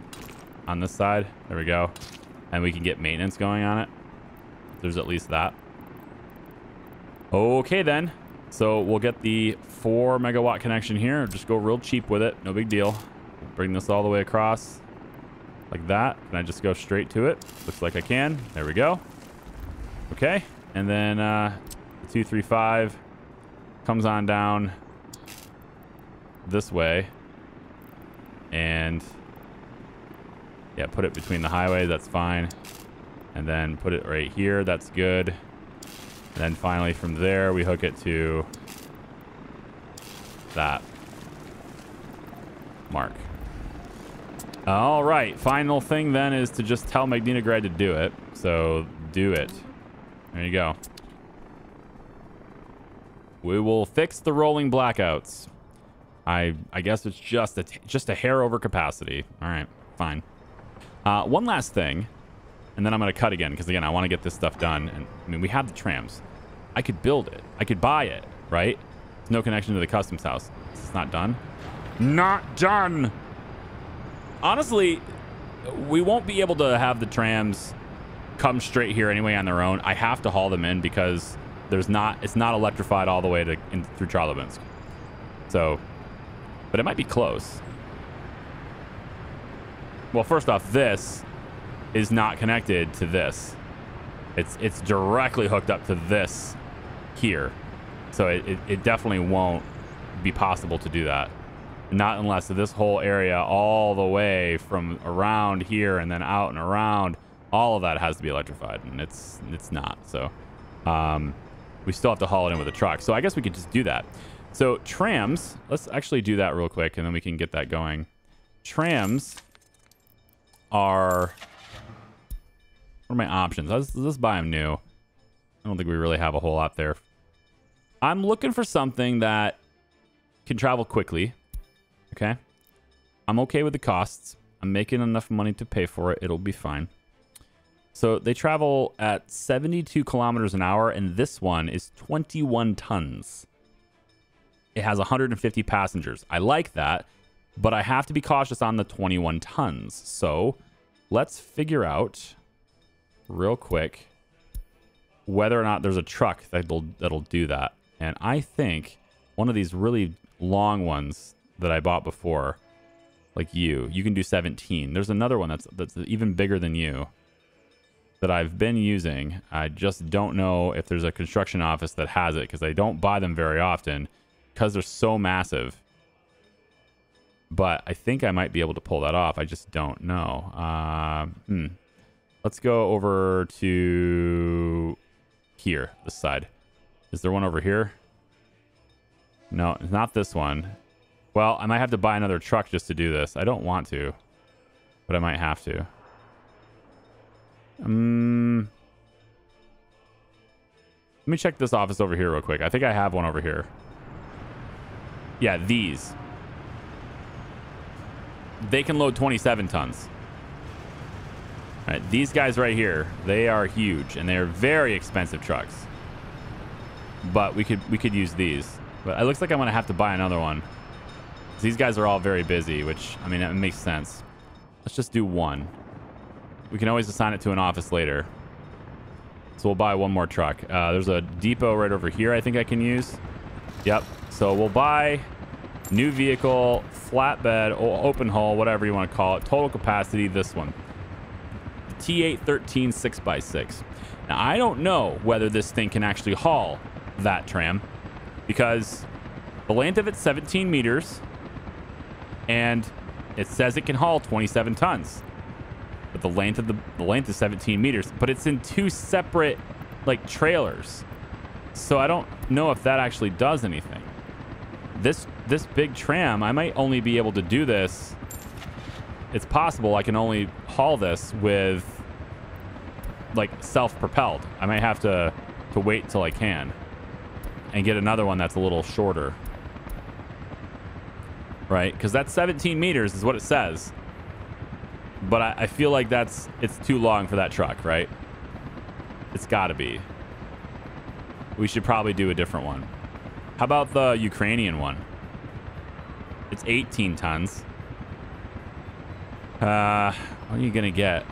on this side. There we go. And we can get maintenance going on it. There's at least that. Okay, then. So we'll get the 4 megawatt connection here. Just go real cheap with it. No big deal. Bring this all the way across like that. Can I just go straight to it? Looks like I can. There we go. Okay. And then the 235 comes on down this way. And yeah, put it between the highways. That's fine. And then put it right here. That's good. And then finally from there, we hook it to that mark. All right. Final thing then is to just tell Magnitograd to do it. So do it. There you go. We will fix the rolling blackouts. I guess it's just a hair over capacity. All right. Fine. One last thing. And then I'm going to cut again because, again, I want to get this stuff done. And I mean, we have the trams. I could build it. I could buy it, right? There's no connection to the customs house. It's not done. Not done. Honestly, we won't be able to have the trams come straight here anyway on their own. I have to haul them in because it's not electrified all the way through Charlevinsk. So, but it might be close. Well, first off, this is not connected to this. It's directly hooked up to this here. So it definitely won't be possible to do that. Not unless this whole area all the way from around here and then out and around, all of that has to be electrified, and it's not. So we still have to haul it in with a truck. So I guess we could just do that. So trams, let's actually do that real quick and then we can get that going. Trams are... What are my options? Let's buy them new. I don't think we really have a whole lot there. I'm looking for something that can travel quickly. Okay. I'm okay with the costs. I'm making enough money to pay for it. It'll be fine. So they travel at 72 kilometers an hour, and this one is 21 tons. It has 150 passengers. I like that, but I have to be cautious on the 21 tons. So let's figure out real quick whether or not there's a truck that'll do that. And I think one of these really long ones that I bought before, like you can do 17. There's another one that's even bigger than you that I've been using. I just don't know if there's a construction office that has it because I don't buy them very often because they're so massive. But I think I might be able to pull that off. I just don't know. Let's go over to here, this side. Is there one over here? No, it's not this one. Well, I might have to buy another truck just to do this. I don't want to, but I might have to. Let me check this office over here real quick. I think I have one over here. Yeah, these. They can load 27 tons. All right, these guys right here, they are huge and they're very expensive trucks. But we could use these. But it looks like I'm gonna have to buy another one. These guys are all very busy, which I mean it makes sense. Let's just do one. We can always assign it to an office later. So we'll buy one more truck. There's a depot right over here I think I can use. Yep. So we'll buy new vehicle, flatbed, open hull, whatever you want to call it. Total capacity, this one. T813 6x6. Now, I don't know whether this thing can actually haul that tram because the length of it's 17 meters and it says it can haul 27 tons. But the length is 17 meters, but it's in 2 separate like trailers. So I don't know if that actually does anything. This big tram, I might only be able to do this. It's possible I can only haul this with like self-propelled. I might have to wait till I can and get another one that's a little shorter. Right? Because that's 17 meters is what it says. But I feel like it's too long for that truck, right? It's got to be. We should probably do a different one. How about the Ukrainian one? It's 18 tons. What are you going to get?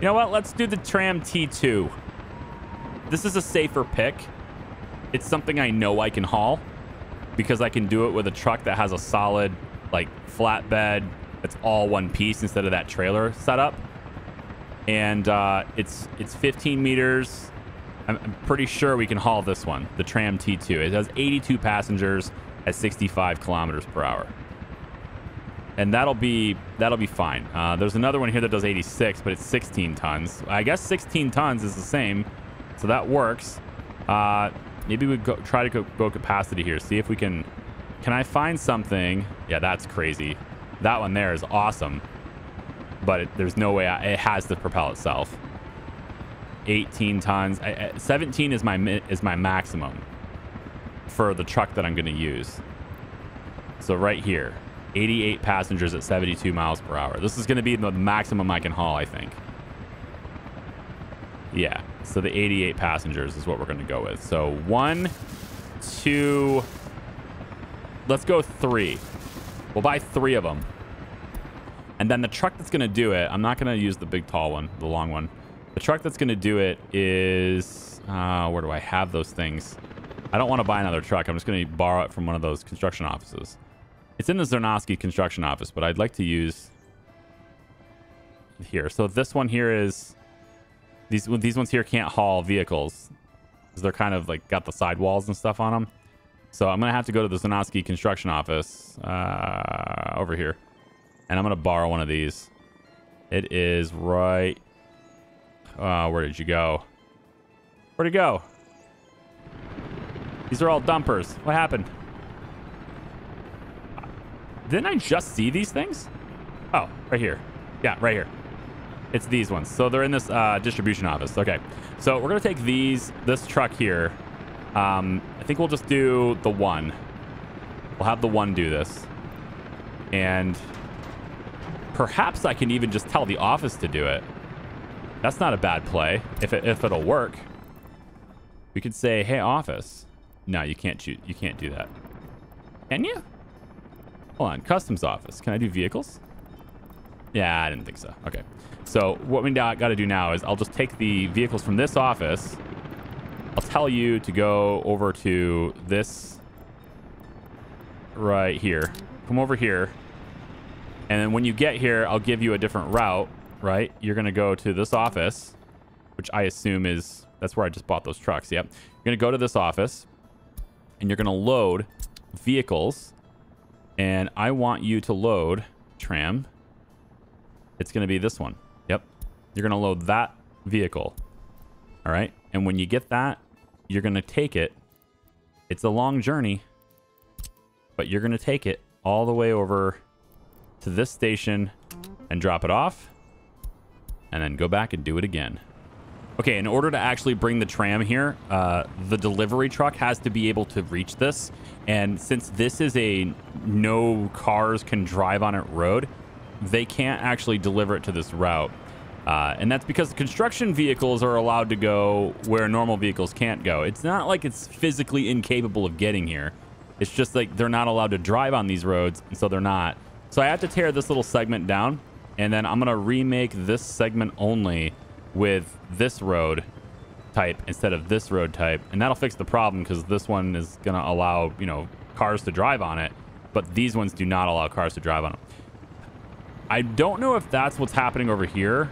You know what? Let's do the Tram T2. This is a safer pick. It's something I know I can haul because I can do it with a truck that has a solid like flatbed that's all one piece instead of that trailer setup. And it's 15 meters. I'm pretty sure we can haul this one, the Tram T2. It has 82 passengers at 65 kilometers per hour. And that'll be fine. There's another one here that does 86, but it's 16 tons. I guess 16 tons is the same, so that works. Maybe we try to go capacity here. See if we can. Can I find something? Yeah, that's crazy. That one there is awesome, but there's no way it has to propel itself. 18 tons. 17 is my maximum for the truck that I'm going to use. So right here, 88 passengers at 72 miles per hour. This is going to be the maximum I can haul, I think. Yeah, so the 88 passengers is what we're going to go with. So 1, 2, let's go 3. We'll buy 3 of them. And then the truck that's going to do it, I'm not going to use the big tall one, the long one. The truck that's going to do it is, where do I have those things? I don't want to buy another truck. I'm just going to borrow it from one of those construction offices. It's in the Zarnowski construction office, but I'd like to use here. So this one here is, these ones here can't haul vehicles because they're kind of like got the sidewalls and stuff on them. So I'm going to have to go to the Zarnowski construction office over here. And I'm going to borrow one of these. It is right... where did you go? Where'd it go? These are all dumpers. What happened? Didn't I just see these things? Oh, right here. Yeah, right here. It's these ones. So they're in this distribution office. Okay. So we're going to take this truck here. I think we'll just do the one. We'll have the one do this. And perhaps I can even just tell the office to do it. That's not a bad play if it'll work. We could say, "Hey, office." No, you can't shoot. You can't do that. Can you? Hold on. Customs office. Can I do vehicles? Yeah, I didn't think so. Okay. So what we got to do now is I'll just take the vehicles from this office. I'll tell you to go over to this right here. Come over here. And then when you get here, I'll give you a different route, right? You're going to go to this office, which I assume is... That's where I just bought those trucks. Yep. You're going to go to this office, and you're going to load vehicles. And I want you to load tram. It's going to be this one. Yep. You're going to load that vehicle. All right. And when you get that, you're going to take it. It's a long journey, but you're going to take it all the way over to this station and drop it off, and then go back and do it again. Okay, in order to actually bring the tram here, the delivery truck has to be able to reach this. And since this is a no cars can drive on it road, they can't actually deliver it to this route. And that's because construction vehicles are allowed to go where normal vehicles can't go. It's not like it's physically incapable of getting here. It's just like they're not allowed to drive on these roads, and so they're not. So I have to tear this little segment down, and then I'm going to remake this segment only with this road type instead of this road type. And that'll fix the problem because this one is going to allow, you know, cars to drive on it, but these ones do not allow cars to drive on them. I don't know if that's what's happening over here.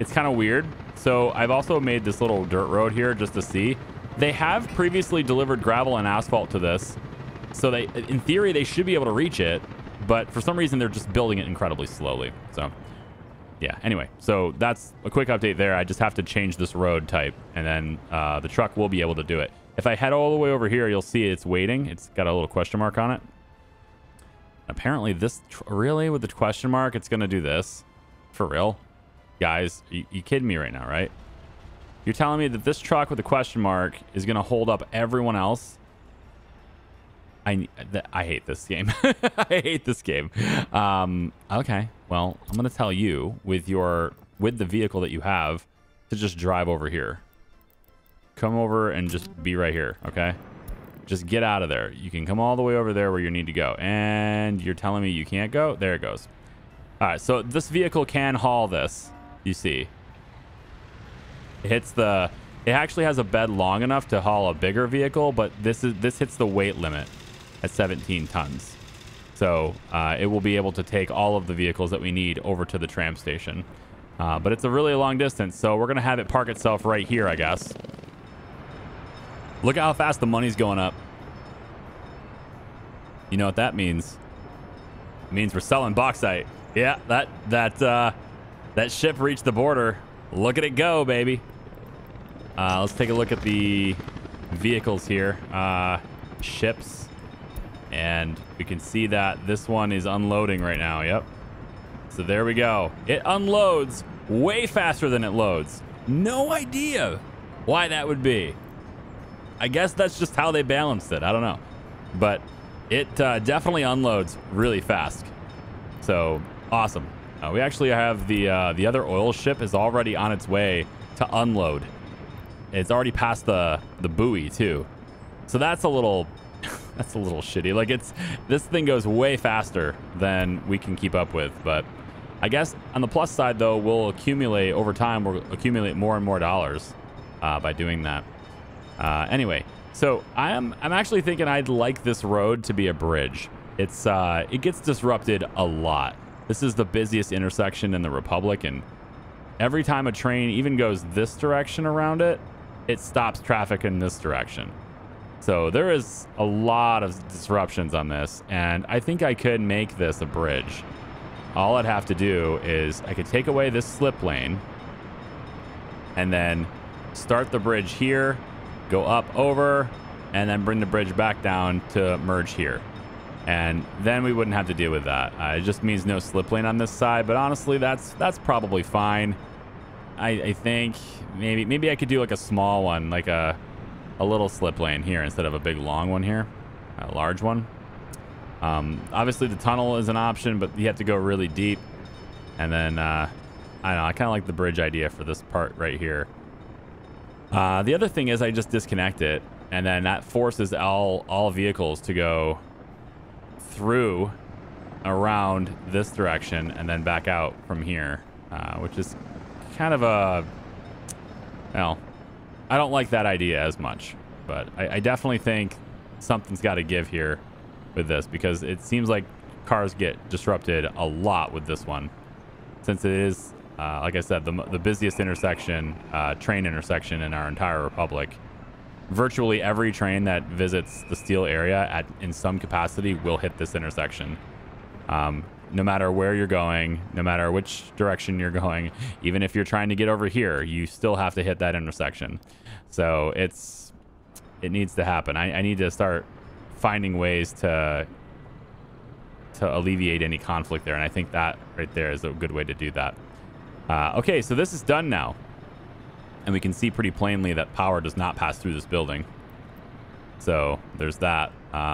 It's kind of weird. So I've also made this little dirt road here just to see. They have previously delivered gravel and asphalt to this. So they, in theory, they should be able to reach it. But for some reason, they're just building it incredibly slowly. So yeah, anyway, so that's a quick update there. I just have to change this road type, and then the truck will be able to do it. If I head all the way over here, you'll see it's waiting. It's got a little question mark on it. Apparently this, really, with the question mark, it's going to do this. For real? Guys, you kidding me right now, right? You're telling me that this truck with the question mark is going to hold up everyone else? I hate this game. I hate this game. Okay, well, I'm going to tell you with the vehicle that you have to just drive over here. Come over and just be right here, okay? Just get out of there. You can come all the way over there where you need to go. And you're telling me you can't go? There it goes. All right, so this vehicle can haul this, you see. It actually has a bed long enough to haul a bigger vehicle, but this hits the weight limit at 17 tons. So it will be able to take all of the vehicles that we need over to the tram station. But it's a really long distance, so we're going to have it park itself right here, I guess. Look at how fast the money's going up. You know what that means? It means we're selling bauxite. Yeah, that ship reached the border. Look at it go, baby. Let's take a look at the vehicles here. Ships. And we can see that this one is unloading right now. Yep. So there we go. It unloads way faster than it loads. No idea why that would be. I guess that's just how they balanced it. I don't know. But it definitely unloads really fast. So awesome. We actually have the other oil ship is already on its way to unload. It's already past the buoy too. So that's a little that's a little shitty. Like this thing goes way faster than we can keep up with. But I guess on the plus side though, we'll accumulate over time. We'll accumulate more and more dollars by doing that. Anyway, so I'm actually thinking I'd like this road to be a bridge. It gets disrupted a lot. This is the busiest intersection in the Republic, and every time a train even goes this direction around it, it stops traffic in this direction. So there is a lot of disruptions on this, and I think I could make this a bridge. All I'd have to do is I could take away this slip lane and then start the bridge here, go up over, and then bring the bridge back down to merge here. And then we wouldn't have to deal with that. It just means no slip lane on this side, but honestly, that's probably fine. I think maybe I could do like a small one, like a little slip lane here instead of a big long one here, a large one. Obviously the tunnel is an option, but you have to go really deep. And then I don't know, I kind of like the bridge idea for this part right here. The other thing is I just disconnect it, and then that forces all vehicles to go through around this direction and then back out from here, which is kind of a, well, I don't like that idea as much, but I definitely think something's got to give here with this, because it seems like cars get disrupted a lot with this one, since it is like I said, the busiest intersection, train intersection in our entire republic. Virtually every train that visits the steel area in some capacity will hit this intersection. No matter where you're going, no matter which direction you're going, even if you're trying to get over here, you still have to hit that intersection. So it needs to happen. I need to start finding ways to alleviate any conflict there, and I think that right there is a good way to do that. Okay, so this is done now. And we can see pretty plainly that power does not pass through this building. So there's that.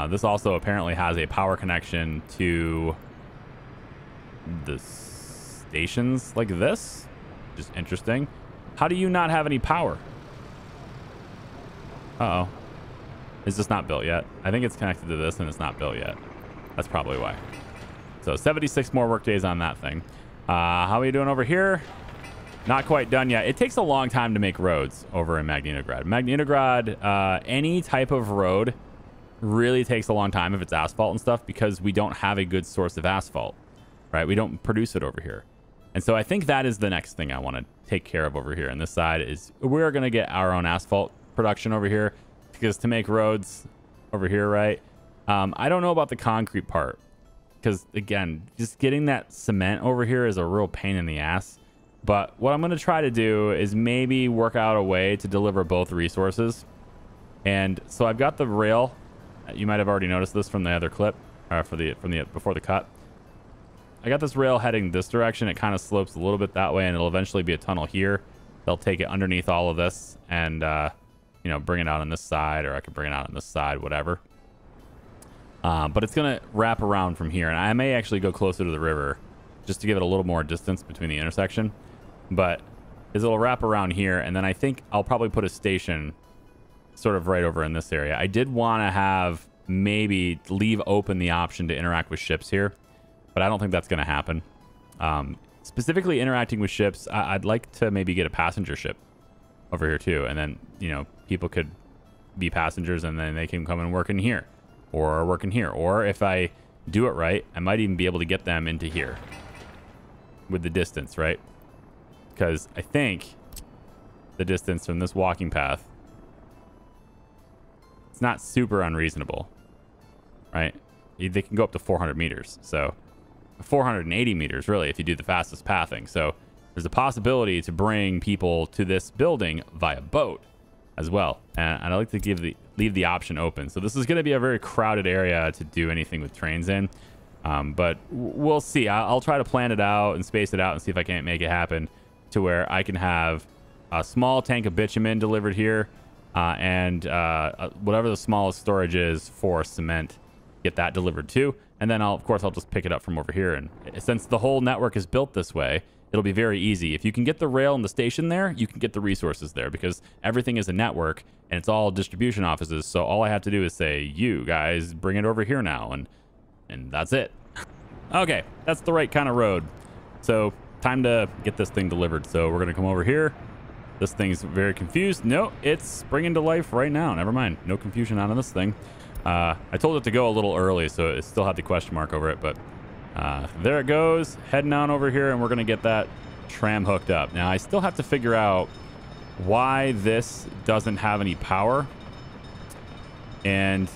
This also apparently has a power connection to the stations like this. Just interesting. How do you not have any power? Uh-oh. Is this not built yet? I think it's connected to this and it's not built yet. That's probably why. So 76 more work days on that thing. How are you doing over here? Not quite done yet. It takes a long time to make roads over in Magnitograd. Magnitograd, any type of road really takes a long time if it's asphalt and stuff, because we don't have a good source of asphalt, right? We don't produce it over here. And so I think that is the next thing I want to take care of over here. And this side is we're going to get our own asphalt production over here, because to make roads over here, right? I don't know about the concrete part, because again, just getting that cement over here is a real pain in the ass. But what I'm going to try to do is maybe work out a way to deliver both resources. And so I've got the rail. You might have already noticed this from the other clip, or before the cut. I got this rail heading this direction. It kind of slopes a little bit that way, and it'll eventually be a tunnel here. They'll take it underneath all of this and, you know, bring it out on this side, or I could bring it out on this side, whatever. But it's going to wrap around from here, and I may actually go closer to the river just to give it a little more distance between the intersection. But it'll wrap around here, and then I think I'll probably put a station sort of right over in this area. I did want to have maybe leave open the option to interact with ships here, but I don't think that's going to happen. Specifically interacting with ships, I'd like to maybe get a passenger ship over here too, and then, you know, people could be passengers and then they can come and work in here, or work in here, or if I do it right, I might even be able to get them into here with the distance, right? Because I think the distance from this walking path, it's not super unreasonable, right? They can go up to 400 meters, so 480 meters really if you do the fastest pathing. So there's a possibility to bring people to this building via boat as well, and I like to leave the option open. So this is going to be a very crowded area to do anything with trains in, but we'll see. I'll try to plan it out and space it out and see if I can't make it happen to where I can have a small tank of bitumen delivered here, and whatever the smallest storage is for cement, get that delivered too. And then of course I'll just pick it up from over here. And since the whole network is built this way, it'll be very easy. If you can get the rail and the station there, you can get the resources there, because everything is a network and it's all distribution offices. So all I have to do is say, you guys bring it over here now, and that's it. Okay, that's the right kind of road. So time to get this thing delivered. So we're gonna come over here. This thing's very confused. No, it's springing to life right now. Never mind. No confusion on this thing. I told it to go a little early, so it still had the question mark over it, but there it goes, heading on over here, and we're going to get that tram hooked up. Now, I still have to figure out why this doesn't have any power, and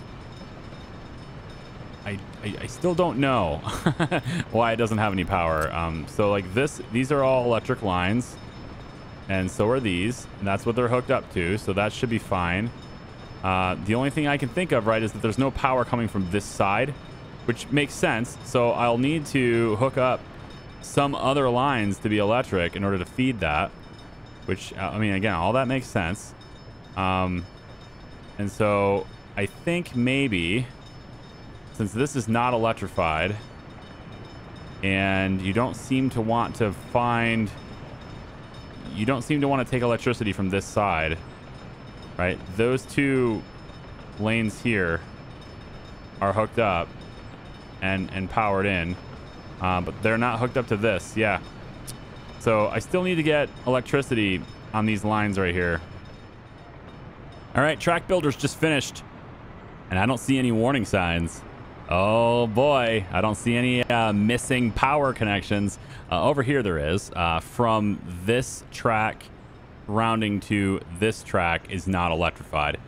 I still don't know why it doesn't have any power. So, like these are all electric lines, and so are these, and that's what they're hooked up to, so that should be fine. The only thing I can think of, right, is that there's no power coming from this side, which makes sense. So I'll need to hook up some other lines to be electric in order to feed that, which, I mean, again, all that makes sense. And so I think maybe, since this is not electrified, and you don't seem to want to take electricity from this side, right? Those two lanes here are hooked up and powered in, but they're not hooked up to this. Yeah. So I still need to get electricity on these lines right here. All right, track builder's just finished, and I don't see any warning signs. Oh boy, I don't see any missing power connections. Over here there is. From this track rounding to this track is not electrified,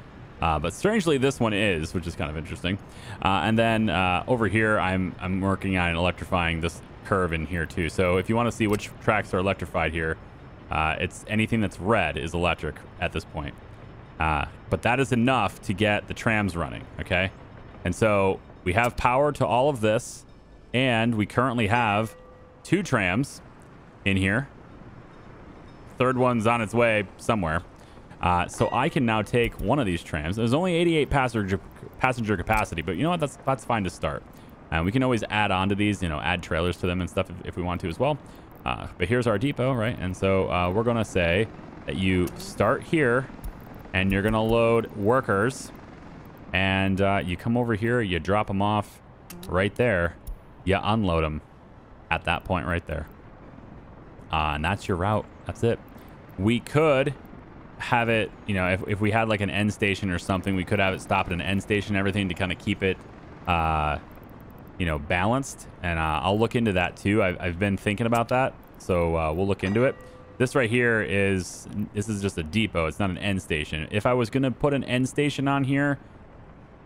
but strangely this one is, which is kind of interesting. And then over here I'm working on electrifying this curve in here too. So if you want to see which tracks are electrified here, it's anything that's red is electric at this point. But that is enough to get the trams running. Okay, and so we have power to all of this, and we currently have 2 trams in here. Third one's on its way somewhere. So I can now take one of these trams. There's only 88 passenger capacity, but you know what? That's fine to start. We can always add on to these, you know, add trailers to them and stuff if we want to as well. But here's our depot, right? And so we're going to say that you start here, and you're going to load workers. And you come over here, you drop them off right there. You unload them at that point right there. And that's your route. That's it. We could have it, you know, if we had like an end station or something, we could have it stop at an end station and everything to kind of keep it, you know, balanced. And I'll look into that too. I've been thinking about that. So we'll look into it. This right here this is just a depot. It's not an end station. If I was going to put an end station on here,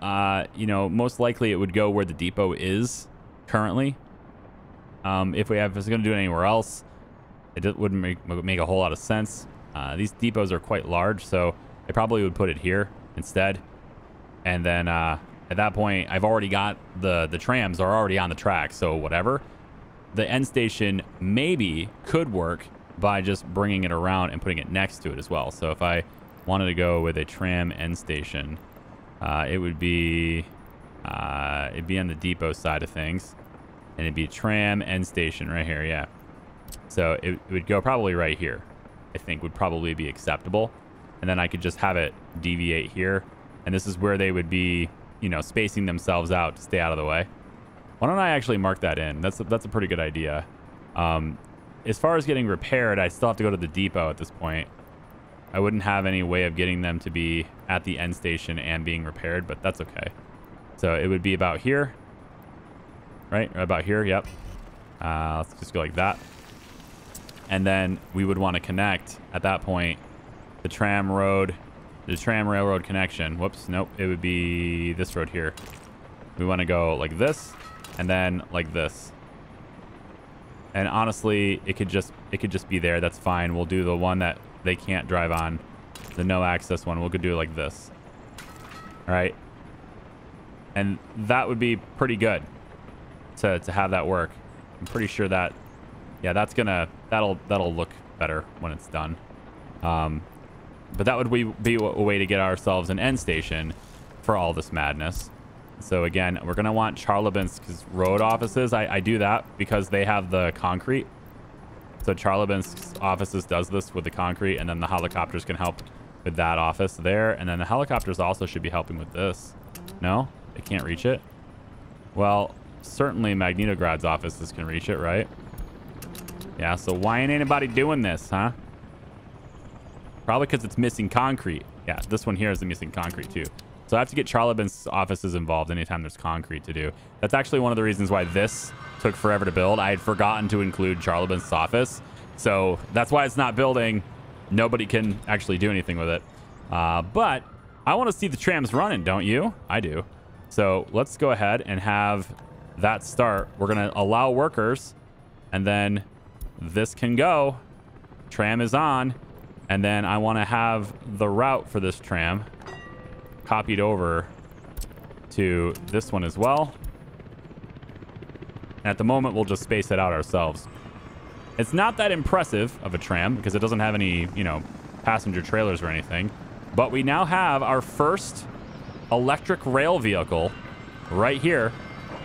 you know, most likely it would go where the depot is currently. If I was going to do it anywhere else, it wouldn't make a whole lot of sense. These depots are quite large, so I probably would put it here instead. And then at that point, I've already got the trams are already on the track, so whatever. The end station maybe could work by just bringing it around and putting it next to it as well. So if I wanted to go with a tram end station, it would be it'd be on the depot side of things, and it'd be tram end station right here. Yeah. So it would go probably right here. I think would probably be acceptable, and then I could just have it deviate here, and this is where they would be, you know, spacing themselves out to stay out of the way. Why don't I actually mark that in? That's a pretty good idea. As far as getting repaired, I still have to go to the depot at this point. I wouldn't have any way of getting them to be at the end station and being repaired, but that's okay. So it would be about here, right? About here, yep. Let's just go like that. And then we would want to connect at that point the tram railroad connection. Whoops, nope. It would be this road here. We want to go like this and then like this. And honestly, it could just be there. That's fine. We'll do the one that they can't drive on, the no access one. We'll do it like this. All right. And that would be pretty good to have that work. I'm pretty sure that, yeah, that'll look better when it's done. But that would be a way to get ourselves an end station for all this madness. So again, we're going to want Charlabinsk's road offices. I do that because they have the concrete. So Charlabinsk's offices does this with the concrete, and then the helicopters can help with that office there. And then the helicopters also should be helping with this. No? They can't reach it? Well, certainly Magnitograd's offices can reach it, right? Yeah, so why ain't anybody doing this, huh? Probably because it's missing concrete. Yeah, this one here is the missing concrete too. So I have to get Charlabinsk's offices involved anytime there's concrete to do. That's actually one of the reasons why this took forever to build. I had forgotten to include Charlabinsk's office. So that's why it's not building. Nobody can actually do anything with it. But I want to see the trams running, don't you? I do. So let's go ahead and have that start. We're going to allow workers, and then this can go. Tram is on. And then I want to have the route for this tram copied over to this one as well. And at the moment, we'll just space it out ourselves. It's not that impressive of a tram because it doesn't have any, you know, passenger trailers or anything. But we now have our first electric rail vehicle right here.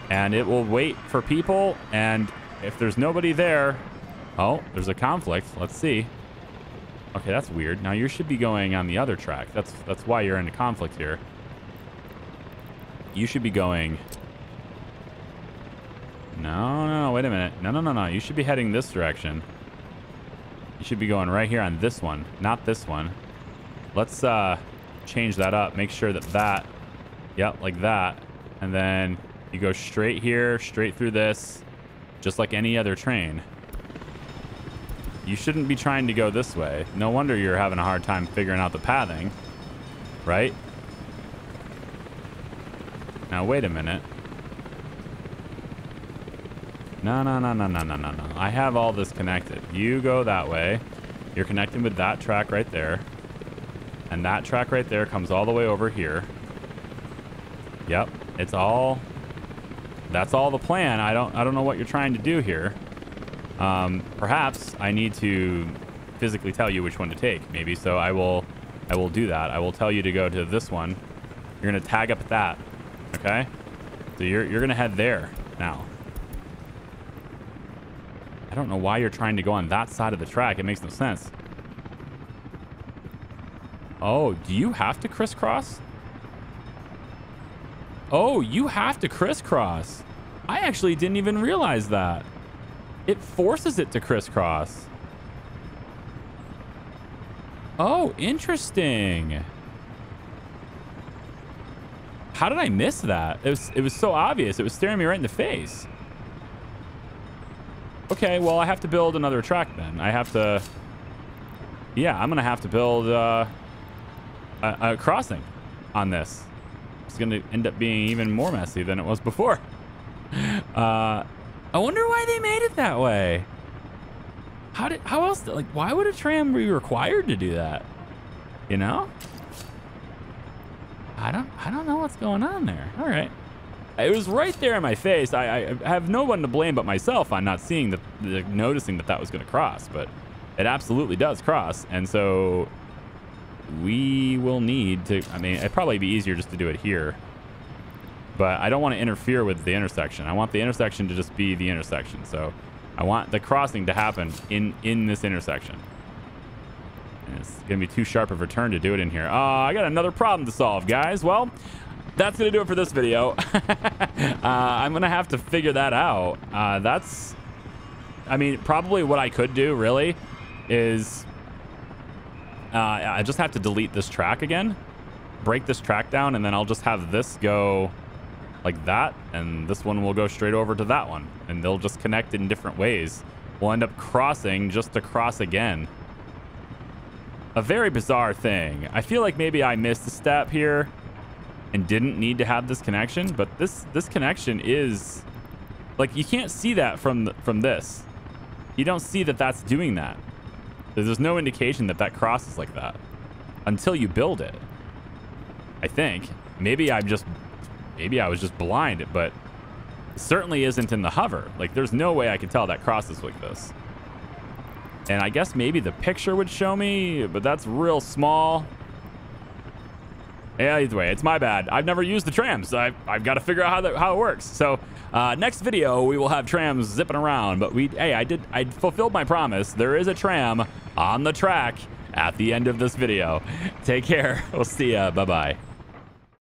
And it will wait for people. And if there's nobody there... Oh, there's a conflict. Let's see. Okay, that's weird. Now you should be going on the other track. That's why you're in a conflict here. You should be going... No, wait a minute. No. You should be heading this direction. You should be going right here on this one, not this one. Let's change that up. Make sure that... Yep, like that. And then you go straight here, straight through this, just like any other train. You shouldn't be trying to go this way. No wonder you're having a hard time figuring out the pathing, right? Now, wait a minute. No. I have all this connected. You go that way. You're connecting with that track right there. And that track right there comes all the way over here. Yep, it's all... That's all the plan. I don't know what you're trying to do here. Perhaps I need to physically tell you which one to take, maybe. So I will do that. I will tell you to go to this one. You're going to tag up at that. Okay? So you're going to head there now. I don't know why you're trying to go on that side of the track. It makes no sense. Oh, do you have to crisscross? Oh, you have to crisscross. I actually didn't even realize that. It forces it to crisscross. Oh, interesting. How did I miss that? It was so obvious. It was staring me right in the face. Okay, well, I have to build another track then. I have to... Yeah, I'm going to have to build a crossing on this. It's going to end up being even more messy than it was before. I wonder why they made it that way. How else? Like, why would a tram be required to do that? You know? I don't know what's going on there. All right. It was right there in my face. I have no one to blame but myself on not seeing noticing that was going to cross, but it absolutely does cross. And so we will need to, I mean, it'd probably be easier just to do it here, but I don't want to interfere with the intersection. I want the intersection to just be the intersection. So I want the crossing to happen in this intersection. And it's going to be too sharp of a turn to do it in here. I got another problem to solve, guys. Well, that's going to do it for this video. I'm going to have to figure that out. I mean, probably what I could do, really, is I just have to delete this track again, break this track down, and then I'll just have this go like that, and this one will go straight over to that one, and they'll just connect in different ways. We'll end up crossing just to cross again. A very bizarre thing. I feel like maybe I missed a step here and didn't need to have this connection, but this connection is like, you can't see that from this. You don't see that that's doing that. There's no indication that crosses like that until you build it. I think maybe I was just blind, but it certainly isn't in the hover. Like, there's no way I can tell that crosses like this. And I guess maybe the picture would show me, but that's real small. Yeah, either way, it's my bad. I've never used the trams. I've got to figure out how it works. So next video, we will have trams zipping around. But I fulfilled my promise. There is a tram on the track at the end of this video. Take care. We'll see ya. Bye-bye.